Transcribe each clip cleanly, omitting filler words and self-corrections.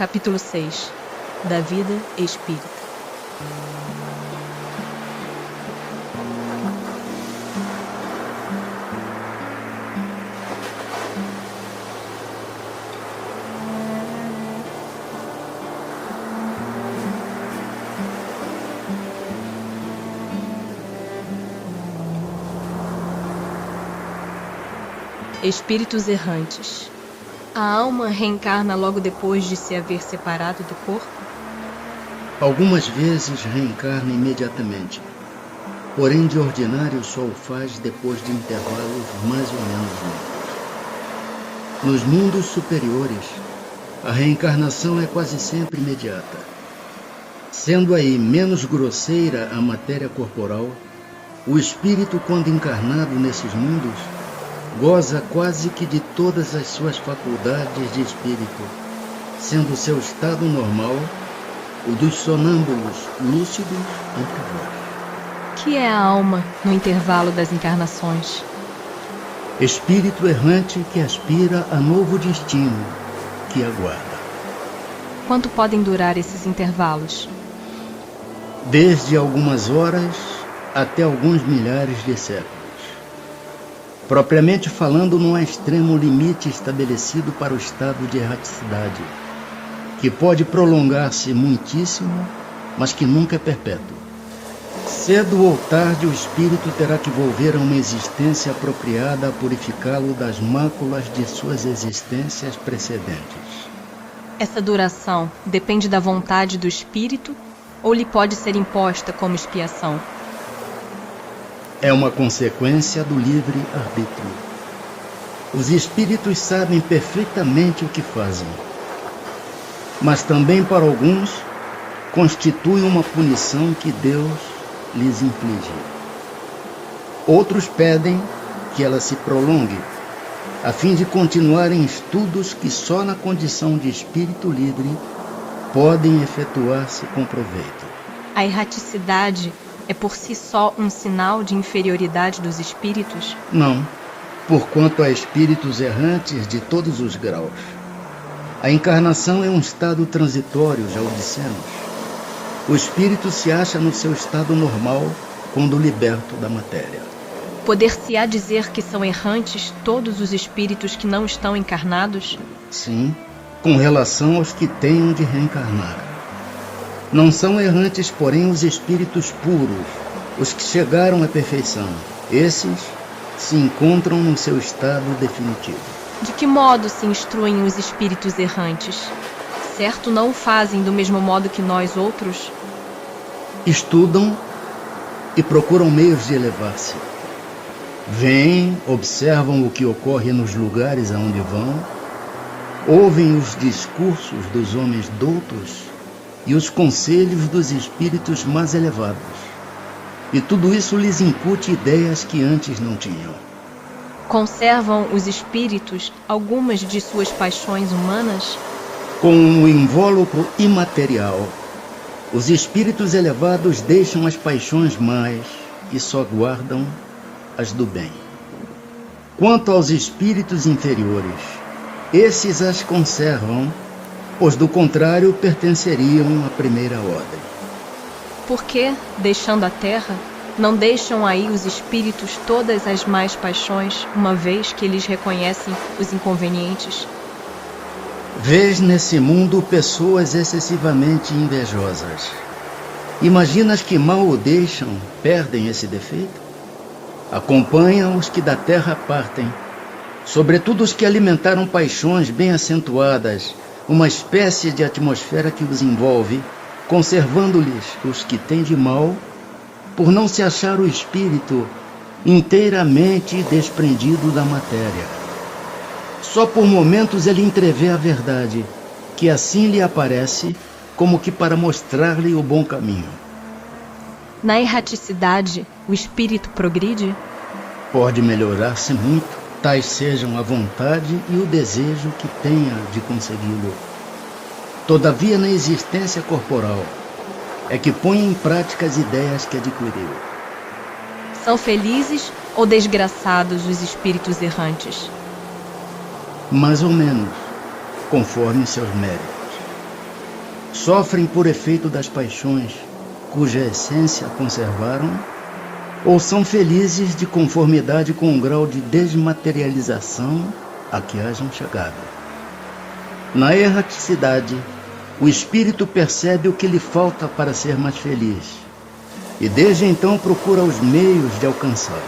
Capítulo 6 da vida espírita. Espíritos errantes. A alma reencarna logo depois de se haver separado do corpo? Algumas vezes reencarna imediatamente, porém de ordinário só o faz depois de intervalos mais ou menos longos. Nos mundos superiores, a reencarnação é quase sempre imediata. Sendo aí menos grosseira a matéria corporal, o espírito, quando encarnado nesses mundos, goza quase que de todas as suas faculdades de espírito, sendo seu estado normal o dos sonâmbulos lúcidos entre vós. Que é a alma no intervalo das encarnações? Espírito errante que aspira a novo destino que aguarda. Quanto podem durar esses intervalos? Desde algumas horas até alguns milhares de séculos. Propriamente falando, não há extremo limite estabelecido para o estado de erraticidade, que pode prolongar-se muitíssimo, mas que nunca é perpétuo. Cedo ou tarde, o espírito terá que volver a uma existência apropriada a purificá-lo das máculas de suas existências precedentes. Essa duração depende da vontade do espírito ou lhe pode ser imposta como expiação? É uma consequência do livre-arbítrio. Os espíritos sabem perfeitamente o que fazem, mas também para alguns constitui uma punição que Deus lhes inflige. Outros pedem que ela se prolongue, a fim de continuarem estudos que só na condição de espírito livre podem efetuar-se com proveito. A erraticidade é por si só um sinal de inferioridade dos espíritos? Não, porquanto há espíritos errantes de todos os graus. A encarnação é um estado transitório, já o dissemos. O espírito se acha no seu estado normal quando liberto da matéria. Poder-se-á dizer que são errantes todos os espíritos que não estão encarnados? Sim, com relação aos que tenham de reencarnar. Não são errantes, porém, os espíritos puros, os que chegaram à perfeição. Esses se encontram no seu estado definitivo. De que modo se instruem os espíritos errantes? Certo, não o fazem do mesmo modo que nós outros? Estudam e procuram meios de elevar-se. Vêm, observam o que ocorre nos lugares aonde vão, ouvem os discursos dos homens doutos e os conselhos dos espíritos mais elevados. E tudo isso lhes incute ideias que antes não tinham. Conservam os espíritos algumas de suas paixões humanas? Com um invólucro imaterial, os espíritos elevados deixam as paixões más e só guardam as do bem. Quanto aos espíritos inferiores, esses as conservam, pois do contrário pertenceriam à primeira ordem. Por que, deixando a terra, não deixam aí os espíritos todas as más paixões, uma vez que eles reconhecem os inconvenientes? Vês nesse mundo pessoas excessivamente invejosas. Imaginas que mal o deixam, perdem esse defeito? Acompanham os que da terra partem, sobretudo os que alimentaram paixões bem acentuadas, uma espécie de atmosfera que os envolve, conservando-lhes os que têm de mal, por não se achar o espírito inteiramente desprendido da matéria. Só por momentos ele entrevê a verdade, que assim lhe aparece, como que para mostrar-lhe o bom caminho. Na erraticidade, o espírito progride? Pode melhorar-se muito, tais sejam a vontade e o desejo que tenha de consegui-lo. Todavia, na existência corporal, é que põe em prática as ideias que adquiriu. São felizes ou desgraçados os espíritos errantes? Mais ou menos, conforme seus méritos. Sofrem por efeito das paixões, cuja essência conservaram, ou são felizes de conformidade com o grau de desmaterialização a que hajam chegado. Na erraticidade, o espírito percebe o que lhe falta para ser mais feliz, e desde então procura os meios de alcançá-lo.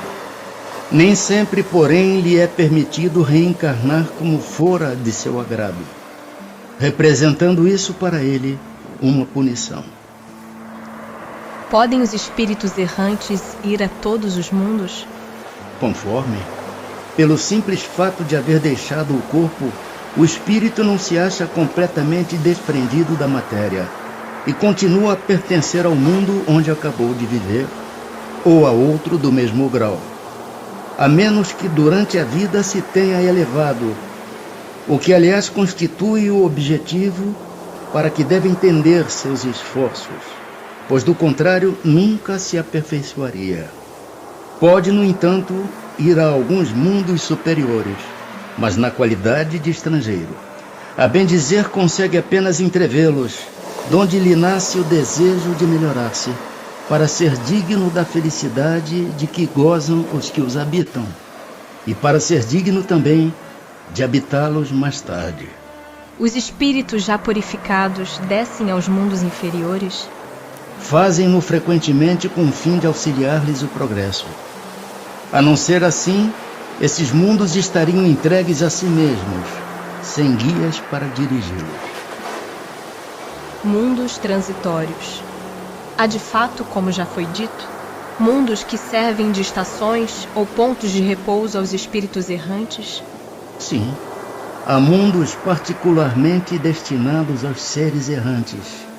Nem sempre, porém, lhe é permitido reencarnar como fora de seu agrado, representando isso para ele uma punição. Podem os espíritos errantes ir a todos os mundos? Conforme, pelo simples fato de haver deixado o corpo, o espírito não se acha completamente desprendido da matéria e continua a pertencer ao mundo onde acabou de viver, ou a outro do mesmo grau, a menos que durante a vida se tenha elevado, o que aliás constitui o objetivo para que devem tender seus esforços, pois do contrário nunca se aperfeiçoaria. Pode, no entanto, ir a alguns mundos superiores, mas na qualidade de estrangeiro. A bem dizer, consegue apenas entrevê-los, donde lhe nasce o desejo de melhorar-se, para ser digno da felicidade de que gozam os que os habitam, e para ser digno também de habitá-los mais tarde. Os espíritos já purificados descem aos mundos inferiores? Fazem-no frequentemente com o fim de auxiliar-lhes o progresso. A não ser assim, esses mundos estariam entregues a si mesmos, sem guias para dirigi-los. Mundos transitórios. Há de fato, como já foi dito, mundos que servem de estações ou pontos de repouso aos espíritos errantes? Sim, há mundos particularmente destinados aos seres errantes.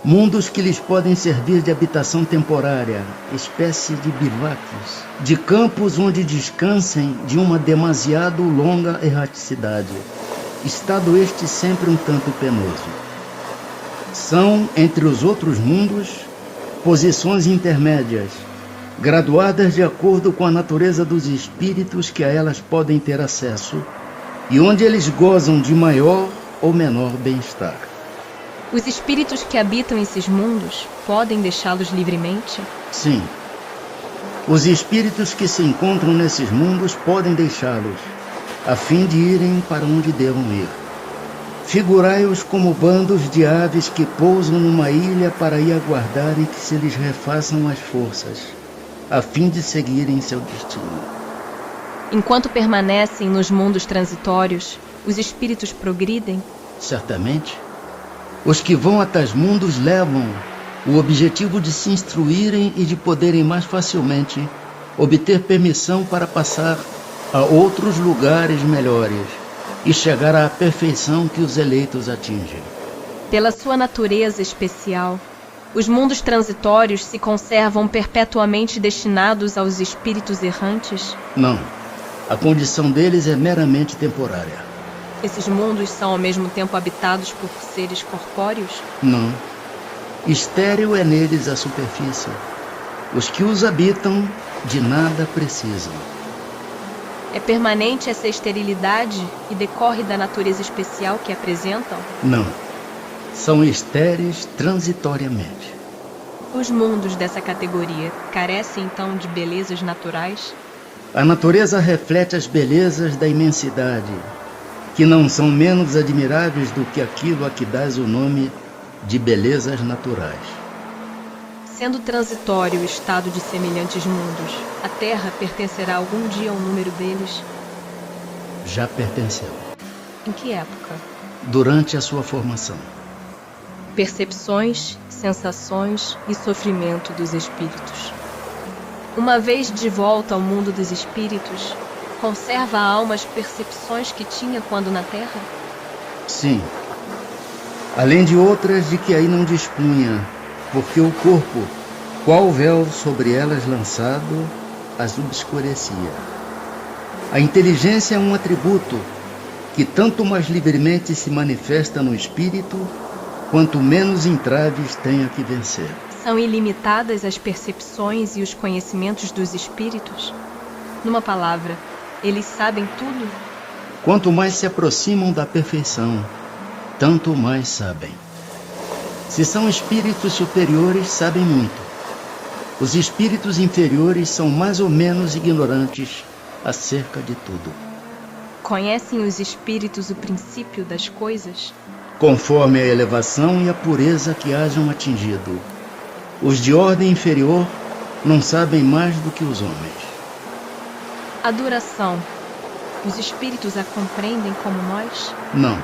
Mundos que lhes podem servir de habitação temporária, espécie de bivaques, de campos onde descansem de uma demasiado longa erraticidade, estado este sempre um tanto penoso. São, entre os outros mundos, posições intermédias, graduadas de acordo com a natureza dos espíritos que a elas podem ter acesso, e onde eles gozam de maior ou menor bem-estar. Os espíritos que habitam esses mundos podem deixá-los livremente? Sim. Os espíritos que se encontram nesses mundos podem deixá-los, a fim de irem para onde devam ir. Figurai-os como bandos de aves que pousam numa ilha para aí aguardarem que se lhes refaçam as forças, a fim de seguirem seu destino. Enquanto permanecem nos mundos transitórios, os espíritos progridem? Certamente. Os que vão a tais mundos levam o objetivo de se instruírem e de poderem mais facilmente obter permissão para passar a outros lugares melhores e chegar à perfeição que os eleitos atingem. Pela sua natureza especial, os mundos transitórios se conservam perpetuamente destinados aos espíritos errantes? Não. A condição deles é meramente temporária. Esses mundos são ao mesmo tempo habitados por seres corpóreos? Não. Estéril é neles a superfície. Os que os habitam de nada precisam. É permanente essa esterilidade e decorre da natureza especial que apresentam? Não. São estéreis transitoriamente. Os mundos dessa categoria carecem então de belezas naturais? A natureza reflete as belezas da imensidade, que não são menos admiráveis do que aquilo a que dás o nome de belezas naturais. Sendo transitório o estado de semelhantes mundos, a Terra pertencerá algum dia ao número deles? Já pertenceu. Em que época? Durante a sua formação. Percepções, sensações e sofrimento dos espíritos. Uma vez de volta ao mundo dos espíritos, conserva a alma as percepções que tinha quando na Terra? Sim. Além de outras de que aí não dispunha, porque o corpo, qual véu sobre elas lançado, as obscurecia. A inteligência é um atributo que tanto mais livremente se manifesta no espírito, quanto menos entraves tenha que vencer. São ilimitadas as percepções e os conhecimentos dos espíritos? Numa palavra, eles sabem tudo? Quanto mais se aproximam da perfeição, tanto mais sabem. Se são espíritos superiores, sabem muito. Os espíritos inferiores são mais ou menos ignorantes acerca de tudo. Conhecem os espíritos o princípio das coisas? Conforme a elevação e a pureza que hajam atingido. Os de ordem inferior não sabem mais do que os homens. A duração. Os espíritos a compreendem como nós? Não.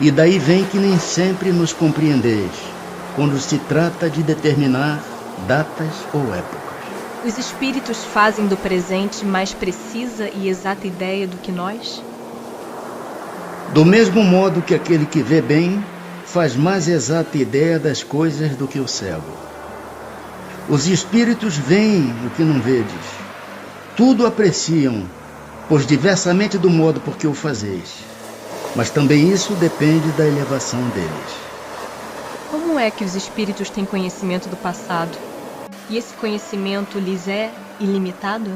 E daí vem que nem sempre nos compreendeis, quando se trata de determinar datas ou épocas. Os espíritos fazem do presente mais precisa e exata ideia do que nós? Do mesmo modo que aquele que vê bem faz mais exata ideia das coisas do que o cego. Os espíritos veem o que não vedes. Tudo apreciam, pois diversamente do modo por que o fazeis. Mas também isso depende da elevação deles. Como é que os espíritos têm conhecimento do passado? E esse conhecimento lhes é ilimitado?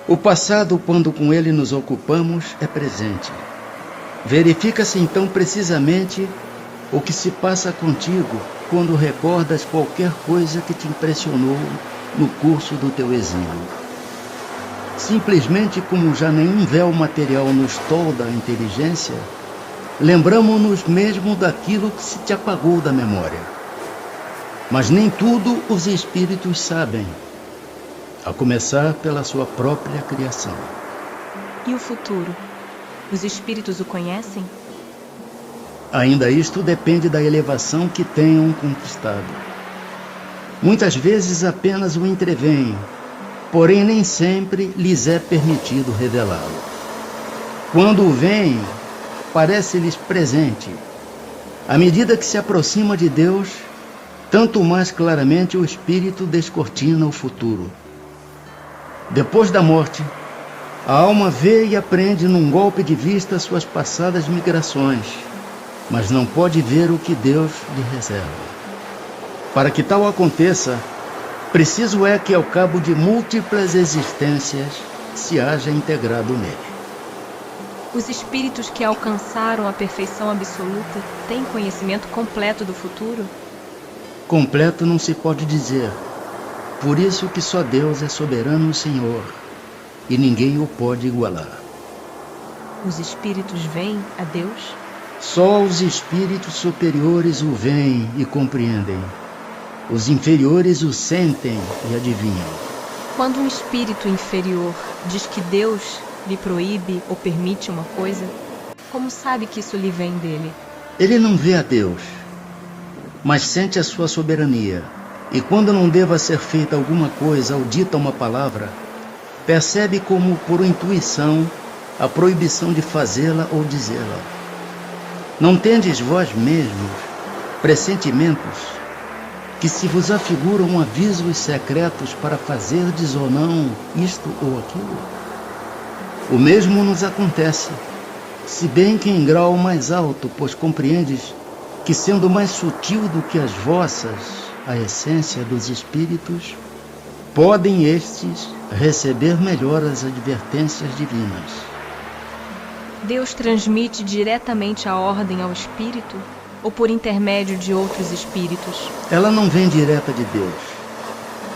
O passado, quando com ele nos ocupamos, é presente. Verifica-se então precisamente o que se passa contigo quando recordas qualquer coisa que te impressionou no curso do teu exílio. Simplesmente como já nenhum véu material nos tolda a inteligência, lembramo-nos mesmo daquilo que se te apagou da memória. Mas nem tudo os espíritos sabem, a começar pela sua própria criação. E o futuro? Os espíritos o conhecem? Ainda isto depende da elevação que tenham conquistado. Muitas vezes apenas o entreveem, porém nem sempre lhes é permitido revelá-lo. Quando o veem, parece-lhes presente. À medida que se aproxima de Deus, tanto mais claramente o espírito descortina o futuro. Depois da morte, a alma vê e aprende num golpe de vista suas passadas migrações, mas não pode ver o que Deus lhe reserva. Para que tal aconteça, preciso é que ao cabo de múltiplas existências se haja integrado nele. Os espíritos que alcançaram a perfeição absoluta têm conhecimento completo do futuro? Completo não se pode dizer. Por isso que só Deus é soberano Senhor, e ninguém o pode igualar. Os espíritos veem a Deus? Só os espíritos superiores o veem e compreendem. Os inferiores o sentem e adivinham. Quando um espírito inferior diz que Deus lhe proíbe ou permite uma coisa, como sabe que isso lhe vem dele? Ele não vê a Deus, mas sente a sua soberania. E quando não deva ser feita alguma coisa ou dita uma palavra, percebe como por intuição a proibição de fazê-la ou dizê-la. Não tendes vós mesmos pressentimentos que se vos afiguram avisos secretos para fazerdes ou não isto ou aquilo? O mesmo nos acontece, se bem que em grau mais alto, pois compreendes que sendo mais sutil do que as vossas, a essência dos espíritos, podem estes receber melhor as advertências divinas. Deus transmite diretamente a ordem ao espírito ou por intermédio de outros espíritos? Ela não vem direta de Deus.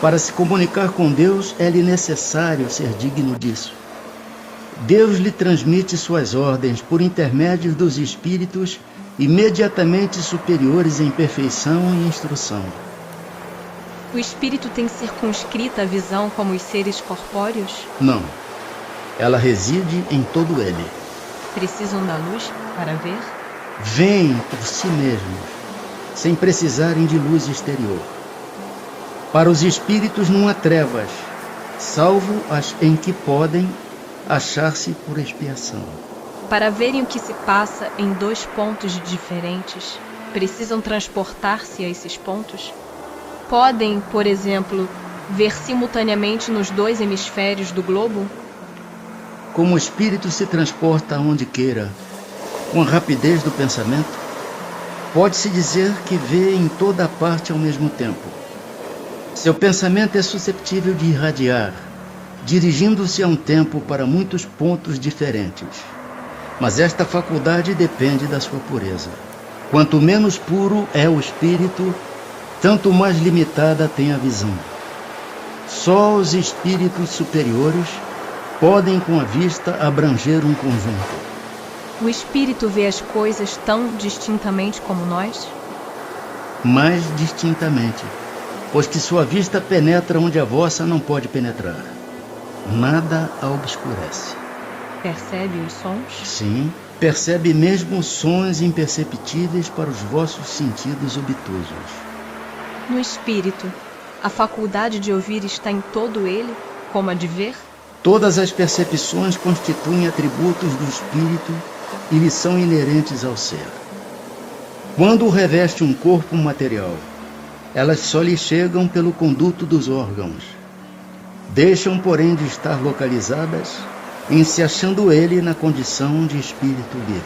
Para se comunicar com Deus, é-lhe necessário ser digno disso. Deus lhe transmite suas ordens por intermédio dos espíritos imediatamente superiores em perfeição e instrução. O espírito tem circunscrita a visão como os seres corpóreos? Não. Ela reside em todo ele. Precisam da luz para ver? Veem por si mesmos, sem precisarem de luz exterior. Para os espíritos não há trevas, salvo as em que podem achar-se por expiação. Para verem o que se passa em dois pontos diferentes, precisam transportar-se a esses pontos? Podem, por exemplo, ver simultaneamente nos dois hemisférios do globo? Como o espírito se transporta aonde queira, com a rapidez do pensamento, pode-se dizer que vê em toda a parte ao mesmo tempo. Seu pensamento é susceptível de irradiar, dirigindo-se a um tempo para muitos pontos diferentes. Mas esta faculdade depende da sua pureza. Quanto menos puro é o espírito, tanto mais limitada tem a visão. Só os espíritos superiores podem com a vista abranger um conjunto. O espírito vê as coisas tão distintamente como nós? Mais distintamente, pois que sua vista penetra onde a vossa não pode penetrar. Nada a obscurece. Percebe os sons? Sim, percebe mesmo sons imperceptíveis para os vossos sentidos obtusos. No espírito, a faculdade de ouvir está em todo ele, como a de ver? Todas as percepções constituem atributos do espírito e lhe são inerentes ao ser. Quando reveste um corpo material, elas só lhe chegam pelo conduto dos órgãos. Deixam, porém, de estar localizadas em se achando ele na condição de espírito livre.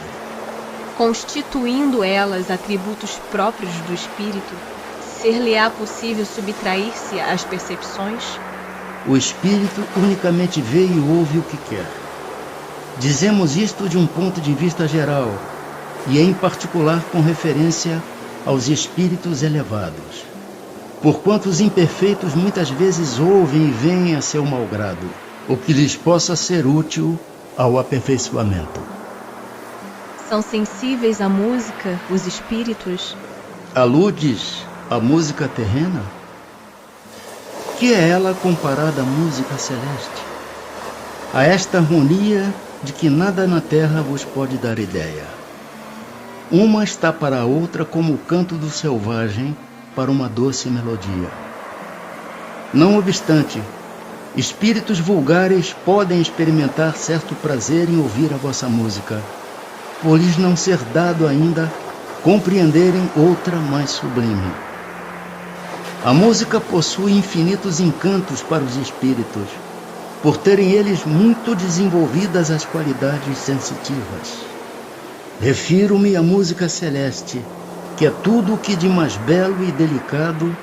Constituindo elas atributos próprios do espírito, ser-lhe-á possível subtrair-se às percepções? O espírito unicamente vê e ouve o que quer. Dizemos isto de um ponto de vista geral, e em particular com referência aos espíritos elevados. Porquanto os imperfeitos muitas vezes ouvem e veem a seu malgrado, o que lhes possa ser útil ao aperfeiçoamento. São sensíveis à música os espíritos? Aludes à música terrena? Que é ela comparada à música celeste? A esta harmonia de que nada na terra vos pode dar ideia. Uma está para a outra como o canto do selvagem para uma doce melodia. Não obstante, espíritos vulgares podem experimentar certo prazer em ouvir a vossa música, por lhes não ser dado ainda compreenderem outra mais sublime. A música possui infinitos encantos para os espíritos, por terem eles muito desenvolvidas as qualidades sensitivas. Refiro-me à música celeste, que é tudo o que de mais belo e delicado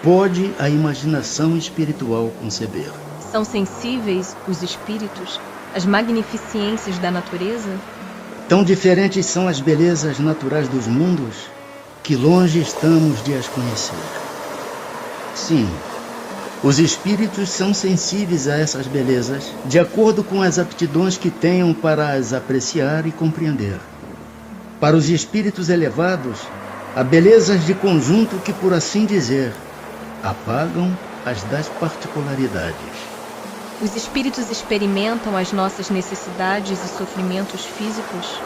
pode a imaginação espiritual conceber. São sensíveis os espíritos às magnificências da natureza? Tão diferentes são as belezas naturais dos mundos, que longe estamos de as conhecer. Sim, os espíritos são sensíveis a essas belezas, de acordo com as aptidões que tenham para as apreciar e compreender. Para os espíritos elevados, há belezas de conjunto que, por assim dizer, apagam as das particularidades. Os espíritos experimentam as nossas necessidades e sofrimentos físicos?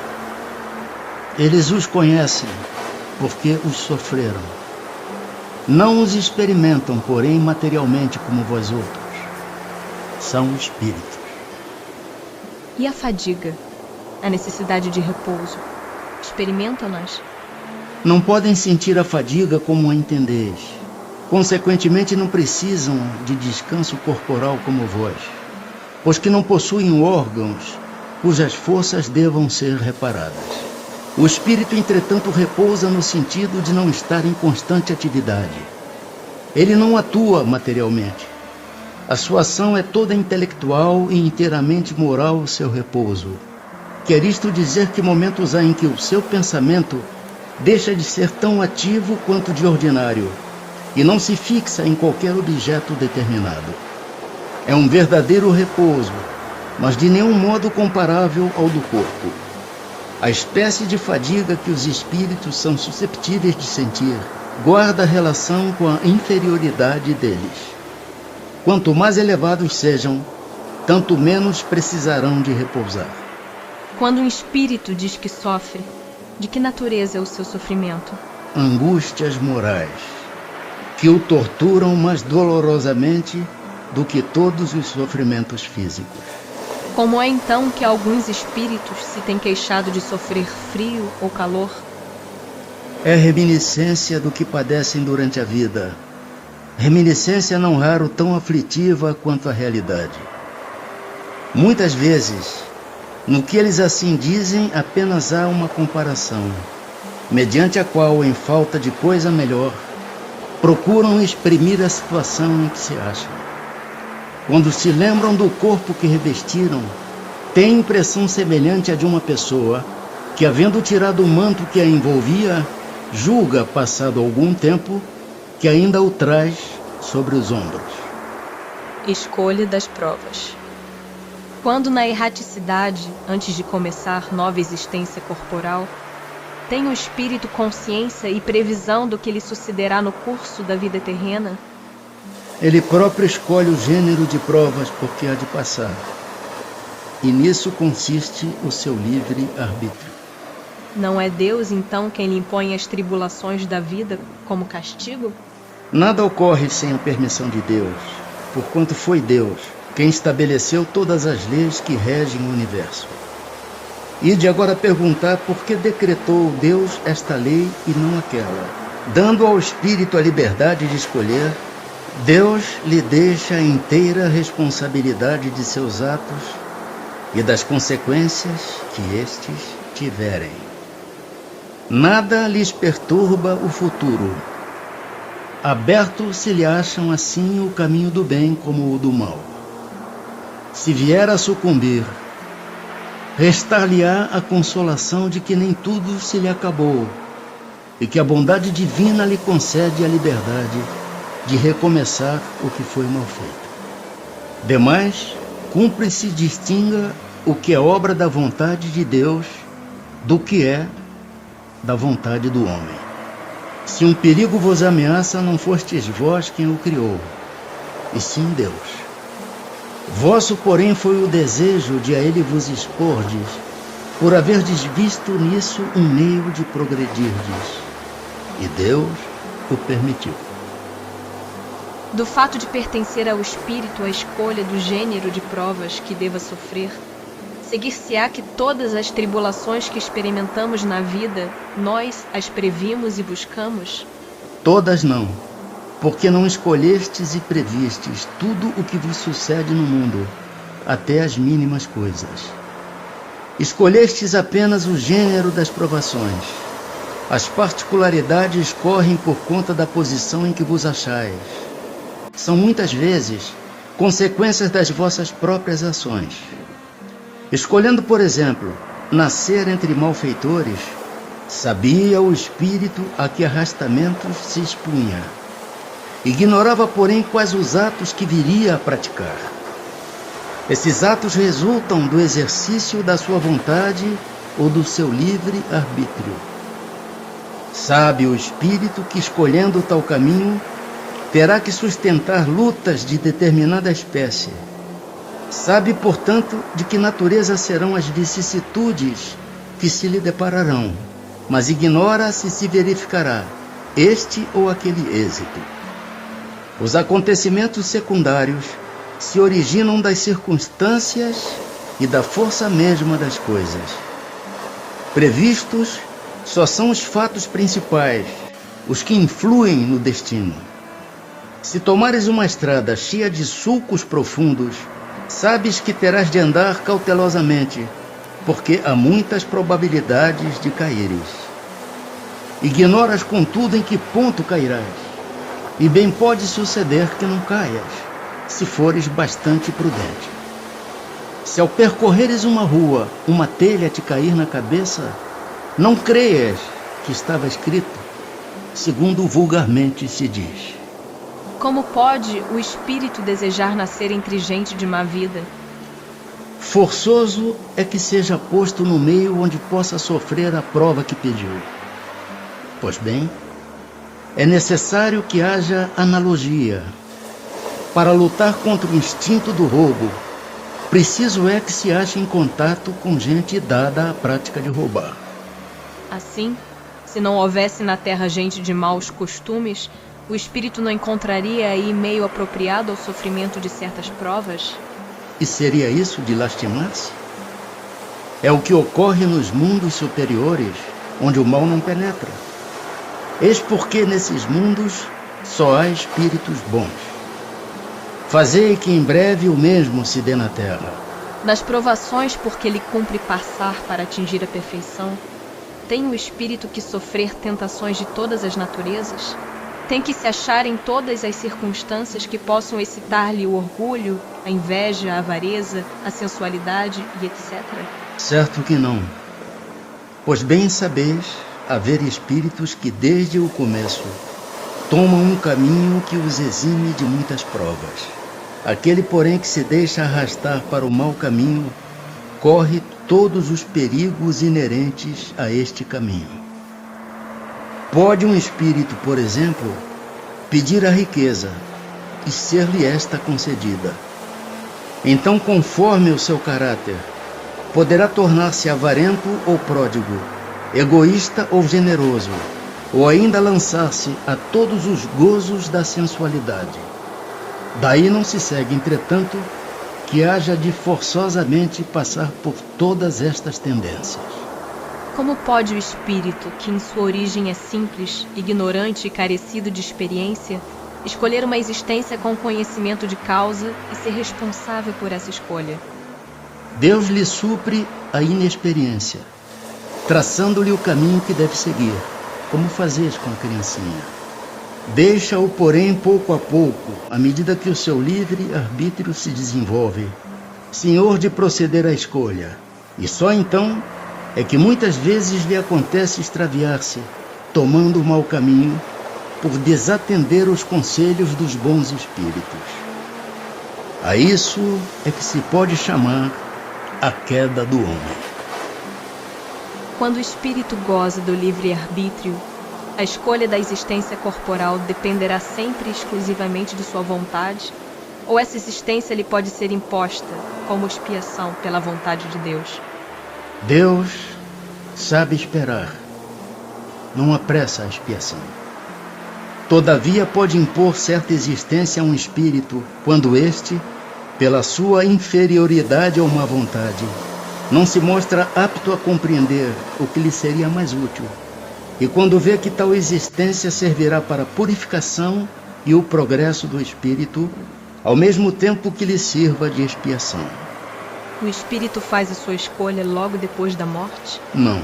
Eles os conhecem, porque os sofreram. Não os experimentam, porém, materialmente como vós outros. São espíritos. E a fadiga, a necessidade de repouso, experimentam-nas? Não podem sentir a fadiga como a entendeis. Consequentemente, não precisam de descanso corporal como vós, pois que não possuem órgãos cujas forças devam ser reparadas. O espírito, entretanto, repousa no sentido de não estar em constante atividade. Ele não atua materialmente. A sua ação é toda intelectual e inteiramente moral o seu repouso. Quer isto dizer que momentos há em que o seu pensamento deixa de ser tão ativo quanto de ordinário e não se fixa em qualquer objeto determinado. É um verdadeiro repouso, mas de nenhum modo comparável ao do corpo. A espécie de fadiga que os espíritos são susceptíveis de sentir guarda relação com a inferioridade deles. Quanto mais elevados sejam, tanto menos precisarão de repousar. Quando um espírito diz que sofre, de que natureza é o seu sofrimento? Angústias morais, que o torturam mais dolorosamente do que todos os sofrimentos físicos. Como é então que alguns espíritos se têm queixado de sofrer frio ou calor? É reminiscência do que padecem durante a vida. Reminiscência não raro tão aflitiva quanto a realidade. Muitas vezes, no que eles assim dizem, apenas há uma comparação, mediante a qual, em falta de coisa melhor, procuram exprimir a situação em que se acham. Quando se lembram do corpo que revestiram, têm impressão semelhante à de uma pessoa que, havendo tirado o manto que a envolvia, julga, passado algum tempo, que ainda o traz sobre os ombros. Escolha das provas. Quando na erraticidade, antes de começar nova existência corporal, tem o espírito consciência e previsão do que lhe sucederá no curso da vida terrena, ele próprio escolhe o gênero de provas por que há de passar. E nisso consiste o seu livre arbítrio. Não é Deus, então, quem lhe impõe as tribulações da vida como castigo? Nada ocorre sem a permissão de Deus, porquanto foi Deus quem estabeleceu todas as leis que regem o universo. E de agora perguntar por que decretou Deus esta lei e não aquela. Dando ao espírito a liberdade de escolher, Deus lhe deixa a inteira responsabilidade de seus atos e das consequências que estes tiverem. Nada lhes perturba o futuro. Aberto se lhe acham assim o caminho do bem como o do mal. Se vier a sucumbir, restar-lhe-á a consolação de que nem tudo se lhe acabou e que a bondade divina lhe concede a liberdade de recomeçar o que foi mal feito. Demais, cumpre-se distinga o que é obra da vontade de Deus do que é da vontade do homem. Se um perigo vos ameaça, não fostes vós quem o criou, e sim Deus. Vosso, porém, foi o desejo de a ele vos expordes, por haverdes visto nisso um meio de progredirdes, e Deus o permitiu. Do fato de pertencer ao espírito a escolha do gênero de provas que deva sofrer, seguir-se-á que todas as tribulações que experimentamos na vida, nós as previmos e buscamos? Todas não, porque não escolhestes e previstes tudo o que vos sucede no mundo, até as mínimas coisas. Escolhestes apenas o gênero das provações. As particularidades correm por conta da posição em que vos achais. São muitas vezes consequências das vossas próprias ações. Escolhendo, por exemplo, nascer entre malfeitores, sabia o espírito a que arrastamentos se expunha. Ignorava, porém, quais os atos que viria a praticar. Esses atos resultam do exercício da sua vontade ou do seu livre arbítrio. Sabe o espírito que, escolhendo tal caminho, terá que sustentar lutas de determinada espécie. Sabe, portanto, de que natureza serão as vicissitudes que se lhe depararão, mas ignora se verificará este ou aquele êxito. Os acontecimentos secundários se originam das circunstâncias e da força mesma das coisas. Previstos só são os fatos principais, os que influem no destino. Se tomares uma estrada cheia de sulcos profundos, sabes que terás de andar cautelosamente, porque há muitas probabilidades de caíres. Ignoras, contudo, em que ponto cairás, e bem pode suceder que não caias, se fores bastante prudente. Se ao percorreres uma rua, uma telha te cair na cabeça, não creias que estava escrito, segundo vulgarmente se diz. Como pode o espírito desejar nascer entre gente de má vida? Forçoso é que seja posto no meio onde possa sofrer a prova que pediu. Pois bem, é necessário que haja analogia. Para lutar contra o instinto do roubo, preciso é que se ache em contato com gente dada à prática de roubar. Assim, se não houvesse na terra gente de maus costumes, o espírito não encontraria aí meio apropriado ao sofrimento de certas provas? E seria isso de lastimar-se? É o que ocorre nos mundos superiores, onde o mal não penetra. Eis porque nesses mundos só há espíritos bons. Fazei que em breve o mesmo se dê na terra. Nas provações por que lhe cumpre passar para atingir a perfeição, tem o espírito que sofrer tentações de todas as naturezas? Tem que se achar em todas as circunstâncias que possam excitar-lhe o orgulho, a inveja, a avareza, a sensualidade e etc.? Certo que não. Pois bem sabeis haver espíritos que desde o começo tomam um caminho que os exime de muitas provas. Aquele, porém, que se deixa arrastar para o mau caminho, corre todos os perigos inerentes a este caminho. Pode um espírito, por exemplo, pedir a riqueza e ser-lhe esta concedida. Então, conforme o seu caráter, poderá tornar-se avarento ou pródigo, egoísta ou generoso, ou ainda lançar-se a todos os gozos da sensualidade. Daí não se segue, entretanto, que haja de forçosamente passar por todas estas tendências. Como pode o espírito, que em sua origem é simples, ignorante e carecido de experiência, escolher uma existência com conhecimento de causa e ser responsável por essa escolha? Deus lhe supre a inexperiência, traçando-lhe o caminho que deve seguir, como fazes com a criancinha. Deixa-o, porém, pouco a pouco, à medida que o seu livre-arbítrio se desenvolve, senhor de proceder à escolha. E só então é que muitas vezes lhe acontece extraviar-se, tomando o mau caminho, por desatender os conselhos dos bons espíritos. A isso é que se pode chamar a queda do homem. Quando o espírito goza do livre-arbítrio, a escolha da existência corporal dependerá sempre exclusivamente de sua vontade, ou essa existência lhe pode ser imposta como expiação pela vontade de Deus? Deus sabe esperar, não apressa a expiação. Todavia pode impor certa existência a um espírito quando este, pela sua inferioridade ou má vontade, não se mostra apto a compreender o que lhe seria mais útil, e quando vê que tal existência servirá para a purificação e o progresso do espírito, ao mesmo tempo que lhe sirva de expiação. O espírito faz a sua escolha logo depois da morte? Não.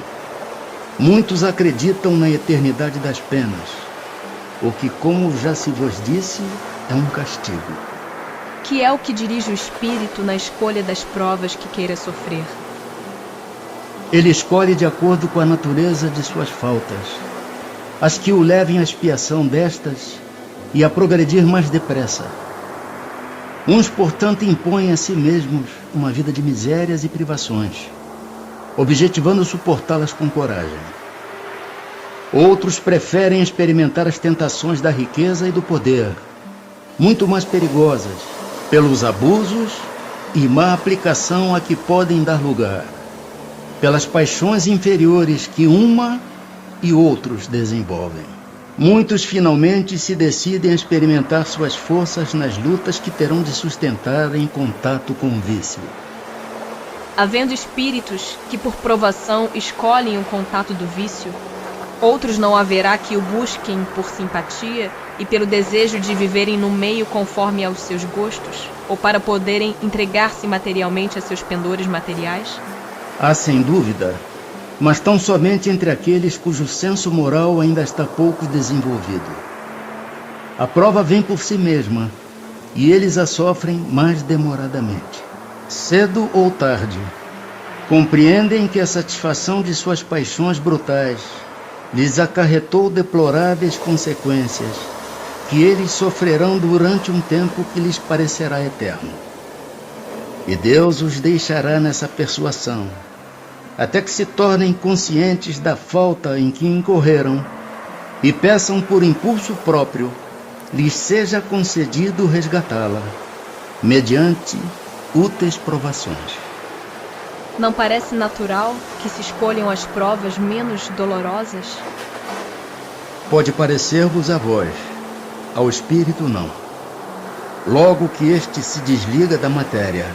Muitos acreditam na eternidade das penas, o que, como já se vos disse, é um castigo. Que é o que dirige o espírito na escolha das provas que queira sofrer? Ele escolhe de acordo com a natureza de suas faltas, as que o levem à expiação destas e a progredir mais depressa. Uns, portanto, impõem a si mesmos uma vida de misérias e privações, objetivando suportá-las com coragem. Outros preferem experimentar as tentações da riqueza e do poder, muito mais perigosas, pelos abusos e má aplicação a que podem dar lugar, pelas paixões inferiores que uma e outros desenvolvem. Muitos finalmente se decidem a experimentar suas forças nas lutas que terão de sustentar em contato com o vício. Havendo espíritos que por provação escolhem o contato do vício, outros não haverá que o busquem por simpatia e pelo desejo de viverem no meio conforme aos seus gostos, ou para poderem entregar-se materialmente a seus pendores materiais? Há sem dúvida, mas tão somente entre aqueles cujo senso moral ainda está pouco desenvolvido. A prova vem por si mesma, e eles a sofrem mais demoradamente. Cedo ou tarde, compreendem que a satisfação de suas paixões brutais lhes acarretou deploráveis consequências, que eles sofrerão durante um tempo que lhes parecerá eterno. E Deus os deixará nessa persuasão, até que se tornem conscientes da falta em que incorreram e peçam por impulso próprio lhes seja concedido resgatá-la, mediante úteis provações. Não parece natural que se escolham as provas menos dolorosas? Pode parecer-vos a vós, ao espírito não. Logo que este se desliga da matéria,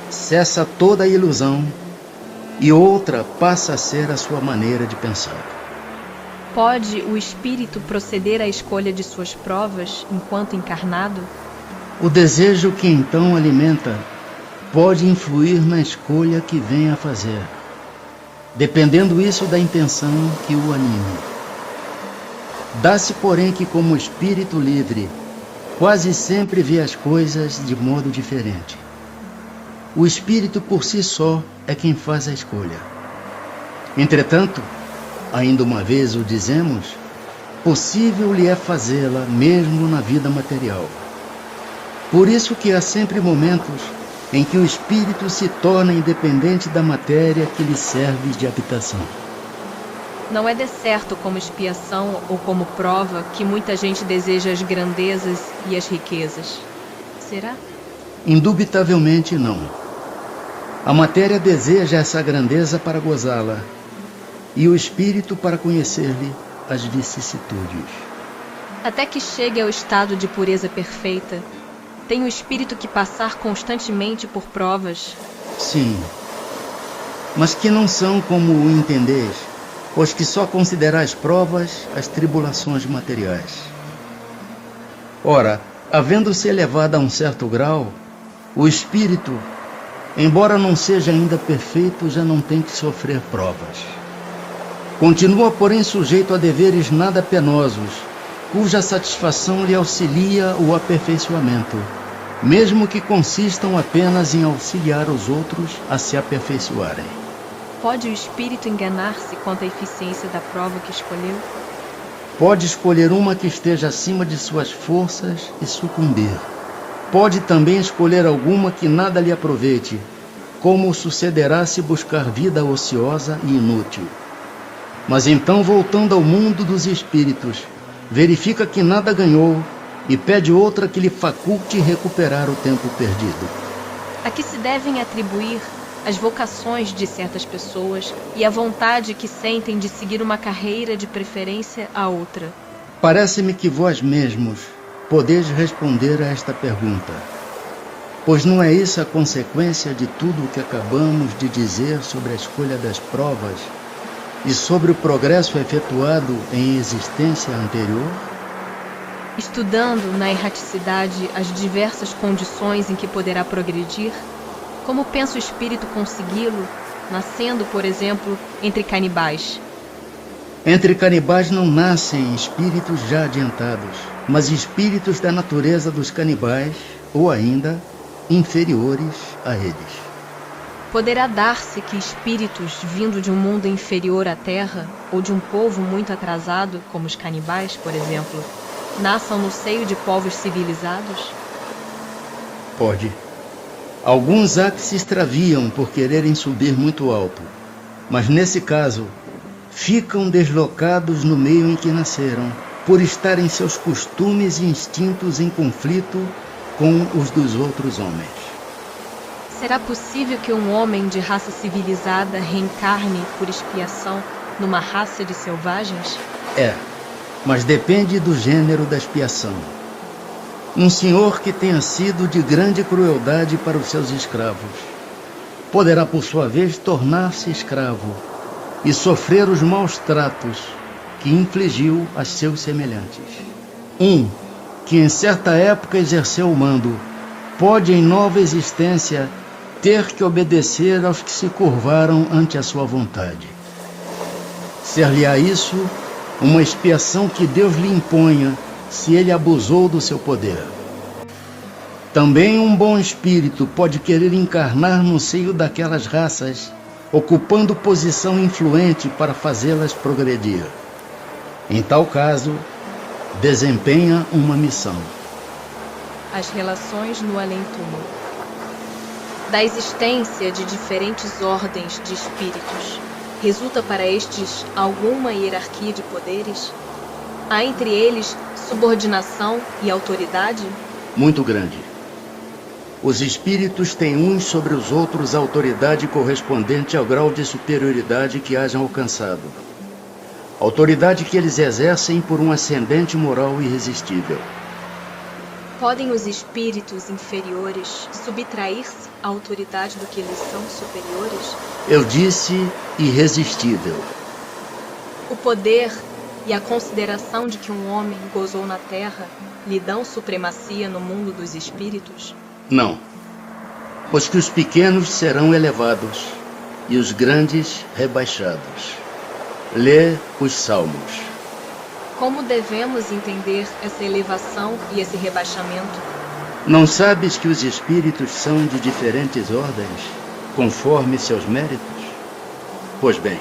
cessa toda a ilusão e outra passa a ser a sua maneira de pensar. Pode o espírito proceder à escolha de suas provas enquanto encarnado? O desejo que então alimenta pode influir na escolha que vem a fazer, dependendo isso da intenção que o anime. Dá-se, porém, que como espírito livre, quase sempre vê as coisas de modo diferente. O espírito por si só é quem faz a escolha. Entretanto, ainda uma vez o dizemos, possível lhe é fazê-la mesmo na vida material. Por isso que há sempre momentos em que o espírito se torna independente da matéria que lhe serve de habitação. Não é decerto como expiação ou como prova que muita gente deseja as grandezas e as riquezas. Será? Indubitavelmente não. A matéria deseja essa grandeza para gozá-la, e o espírito para conhecer-lhe as vicissitudes. Até que chegue ao estado de pureza perfeita, tem o espírito que passar constantemente por provas. Sim, mas que não são como o entendeis, pois que só considerais provas as tribulações materiais. Ora, havendo-se elevado a um certo grau, o espírito, embora não seja ainda perfeito, já não tem que sofrer provas. Continua, porém, sujeito a deveres nada penosos, cuja satisfação lhe auxilia o aperfeiçoamento, mesmo que consistam apenas em auxiliar os outros a se aperfeiçoarem. Pode o espírito enganar-se quanto à eficiência da prova que escolheu? Pode escolher uma que esteja acima de suas forças e sucumbir. Pode também escolher alguma que nada lhe aproveite, como sucederá se buscar vida ociosa e inútil. Mas então, voltando ao mundo dos espíritos, verifica que nada ganhou e pede outra que lhe faculte recuperar o tempo perdido. A que se devem atribuir as vocações de certas pessoas e a vontade que sentem de seguir uma carreira de preferência a outra? Parece-me que vós mesmos podeis responder a esta pergunta, pois não é isso a consequência de tudo o que acabamos de dizer sobre a escolha das provas e sobre o progresso efetuado em existência anterior? Estudando na erraticidade as diversas condições em que poderá progredir, como pensa o espírito consegui-lo, nascendo, por exemplo, entre canibais? Entre canibais não nascem espíritos já adiantados, mas espíritos da natureza dos canibais, ou ainda inferiores a eles. Poderá dar-se que espíritos vindo de um mundo inferior à Terra, ou de um povo muito atrasado, como os canibais, por exemplo, nasçam no seio de povos civilizados? Pode. Alguns há que se extraviam por quererem subir muito alto, mas nesse caso ficam deslocados no meio em que nasceram, por estarem seus costumes e instintos em conflito com os dos outros homens. Será possível que um homem de raça civilizada reencarne por expiação numa raça de selvagens? É, mas depende do gênero da expiação. Um senhor que tenha sido de grande crueldade para os seus escravos poderá, por sua vez, tornar-se escravo e sofrer os maus tratos que infligiu a seus semelhantes. Um que em certa época exerceu o mando pode, em nova existência, ter que obedecer aos que se curvaram ante a sua vontade. Ser-lhe-á isso uma expiação que Deus lhe imponha se ele abusou do seu poder. Também um bom espírito pode querer encarnar no seio daquelas raças, ocupando posição influente para fazê-las progredir. Em tal caso, desempenha uma missão. As relações no além-túmulo. Da existência de diferentes ordens de espíritos, resulta para estes alguma hierarquia de poderes? Há entre eles subordinação e autoridade? Muito grande. Os espíritos têm uns sobre os outros autoridade correspondente ao grau de superioridade que hajam alcançado. Autoridade que eles exercem por um ascendente moral irresistível. Podem os espíritos inferiores subtrair-se à autoridade do que lhes são superiores? Eu disse irresistível. O poder e a consideração de que um homem gozou na terra lhe dão supremacia no mundo dos espíritos? Não, pois que os pequenos serão elevados e os grandes rebaixados. Lê os Salmos. Como devemos entender essa elevação e esse rebaixamento? Não sabes que os espíritos são de diferentes ordens, conforme seus méritos? Pois bem,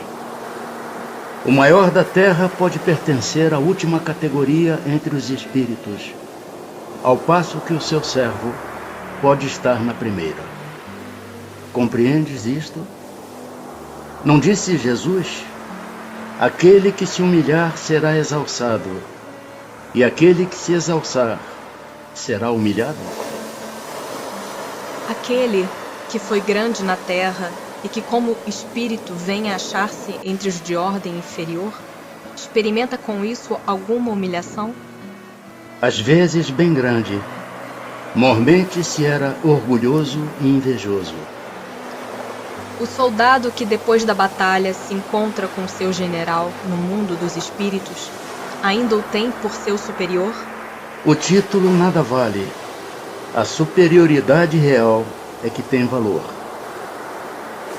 O maior da terra pode pertencer à última categoria entre os espíritos, ao passo que o seu servo pode estar na primeira. Compreendes isto? Não disse Jesus: aquele que se humilhar será exalçado, e aquele que se exalçar será humilhado? Aquele que foi grande na terra e que como espírito vem a achar-se entre os de ordem inferior, experimenta com isso alguma humilhação? Às vezes bem grande, mormente se era orgulhoso e invejoso. O soldado que depois da batalha se encontra com seu general no mundo dos espíritos, ainda o tem por seu superior? O título nada vale. A superioridade real é que tem valor.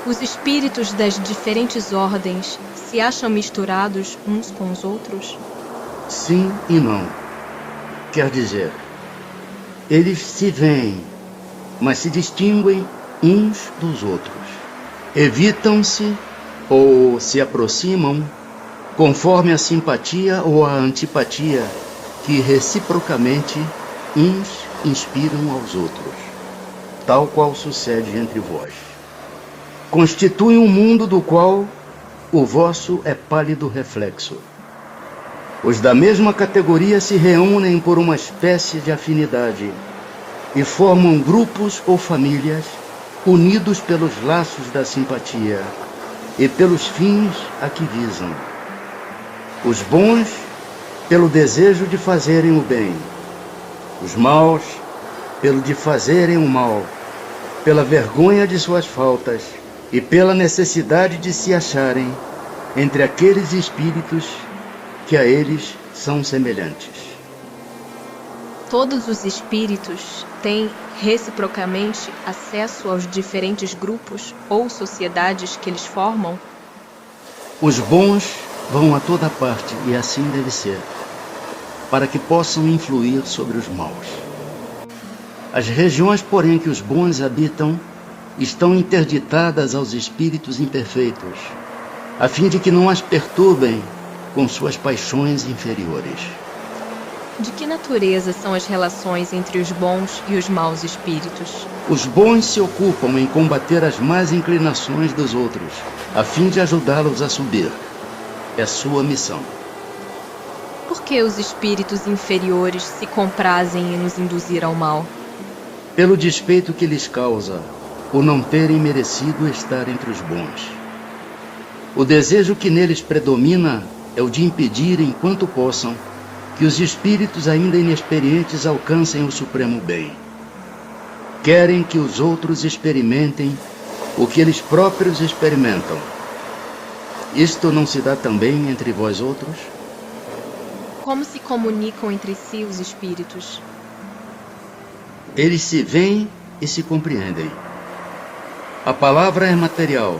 Os espíritos das diferentes ordens se acham misturados uns com os outros? Sim e não. Quer dizer, eles se veem, mas se distinguem uns dos outros. Evitam-se ou se aproximam conforme a simpatia ou a antipatia que reciprocamente uns inspiram aos outros, tal qual sucede entre vós. Constitui um mundo do qual o vosso é pálido reflexo. Os da mesma categoria se reúnem por uma espécie de afinidade e formam grupos ou famílias unidos pelos laços da simpatia e pelos fins a que visam. Os bons, pelo desejo de fazerem o bem. Os maus, pelo de fazerem o mal, pela vergonha de suas faltas e pela necessidade de se acharem entre aqueles espíritos que a eles são semelhantes. Todos os espíritos têm reciprocamente acesso aos diferentes grupos ou sociedades que eles formam? Os bons vão a toda parte, e assim deve ser, para que possam influir sobre os maus. As regiões, porém, que os bons habitam estão interditadas aos espíritos imperfeitos, a fim de que não as perturbem com suas paixões inferiores. De que natureza são as relações entre os bons e os maus espíritos? Os bons se ocupam em combater as más inclinações dos outros, a fim de ajudá-los a subir. É sua missão. Por que os espíritos inferiores se comprazem em nos induzir ao mal? Pelo despeito que lhes causa o não terem merecido estar entre os bons. O desejo que neles predomina é o de impedir, enquanto possam, que os espíritos ainda inexperientes alcancem o supremo bem. Querem que os outros experimentem o que eles próprios experimentam. Isto não se dá também entre vós outros? Como se comunicam entre si os espíritos? Eles se veem e se compreendem. A palavra é material,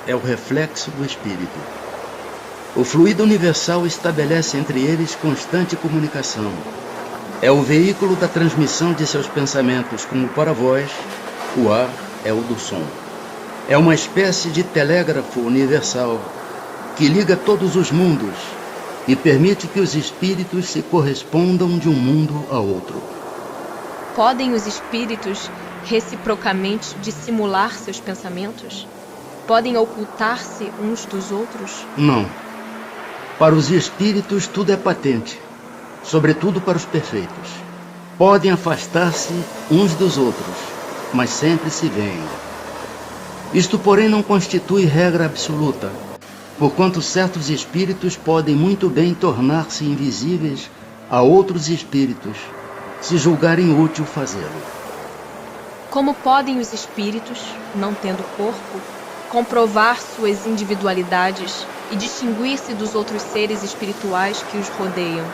é o reflexo do espírito. O fluido universal estabelece entre eles constante comunicação. É o veículo da transmissão de seus pensamentos, como para vós, o ar é o do som. É uma espécie de telégrafo universal que liga todos os mundos e permite que os espíritos se correspondam de um mundo a outro. Podem os espíritos reciprocamente dissimular seus pensamentos? Podem ocultar-se uns dos outros? Não. Para os espíritos tudo é patente, sobretudo para os perfeitos. Podem afastar-se uns dos outros, mas sempre se veem. Isto, porém, não constitui regra absoluta, porquanto certos espíritos podem muito bem tornar-se invisíveis a outros espíritos, se julgarem útil fazê-lo. Como podem os espíritos, não tendo corpo, comprovar suas individualidades e distinguir-se dos outros seres espirituais que os rodeiam?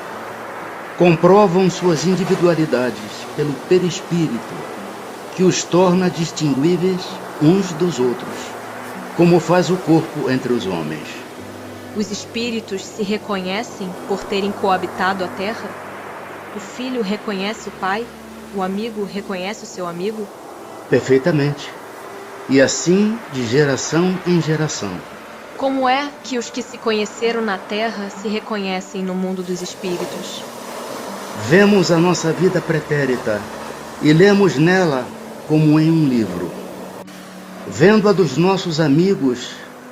Comprovam suas individualidades pelo perispírito, que os torna distinguíveis uns dos outros, como faz o corpo entre os homens. Os espíritos se reconhecem por terem coabitado a terra? O filho reconhece o pai? O amigo reconhece o seu amigo? Perfeitamente. E assim de geração em geração. Como é que os que se conheceram na Terra se reconhecem no mundo dos espíritos? Vemos a nossa vida pretérita e lemos nela como em um livro. Vendo a dos nossos amigos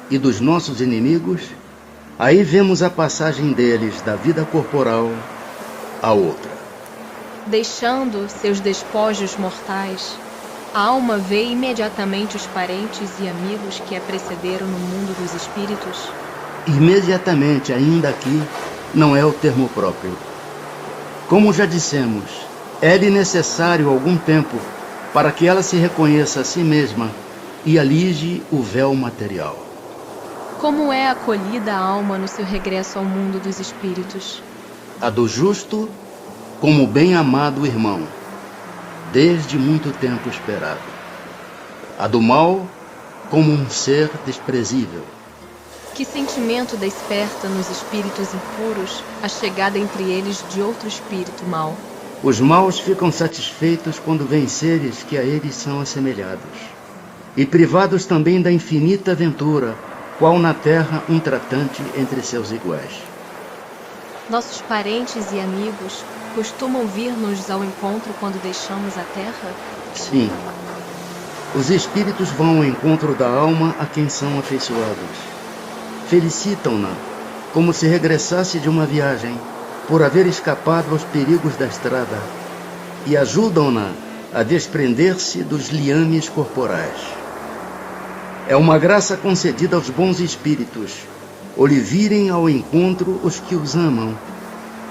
e dos nossos inimigos, aí vemos a passagem deles da vida corporal a outra. Deixando seus despojos mortais, a alma vê imediatamente os parentes e amigos que a precederam no mundo dos espíritos? Imediatamente, ainda aqui, não é o termo próprio. Como já dissemos, é-lhe necessário algum tempo para que ela se reconheça a si mesma e alige o véu material. Como é acolhida a alma no seu regresso ao mundo dos espíritos? A do justo como bem-amado irmão, desde muito tempo esperado. A do mal como um ser desprezível. Que sentimento desperta nos espíritos impuros a chegada entre eles de outro espírito mau? Os maus ficam satisfeitos quando veem seres que a eles são assemelhados, e privados também da infinita aventura, qual na terra um tratante entre seus iguais. Nossos parentes e amigos costumam vir-nos ao encontro quando deixamos a terra? Sim. Os espíritos vão ao encontro da alma a quem são afeiçoados. Felicitam-na, como se regressasse de uma viagem, por haver escapado aos perigos da estrada, e ajudam-na a desprender-se dos liames corporais. É uma graça concedida aos bons espíritos, ou lhe virem ao encontro os que os amam,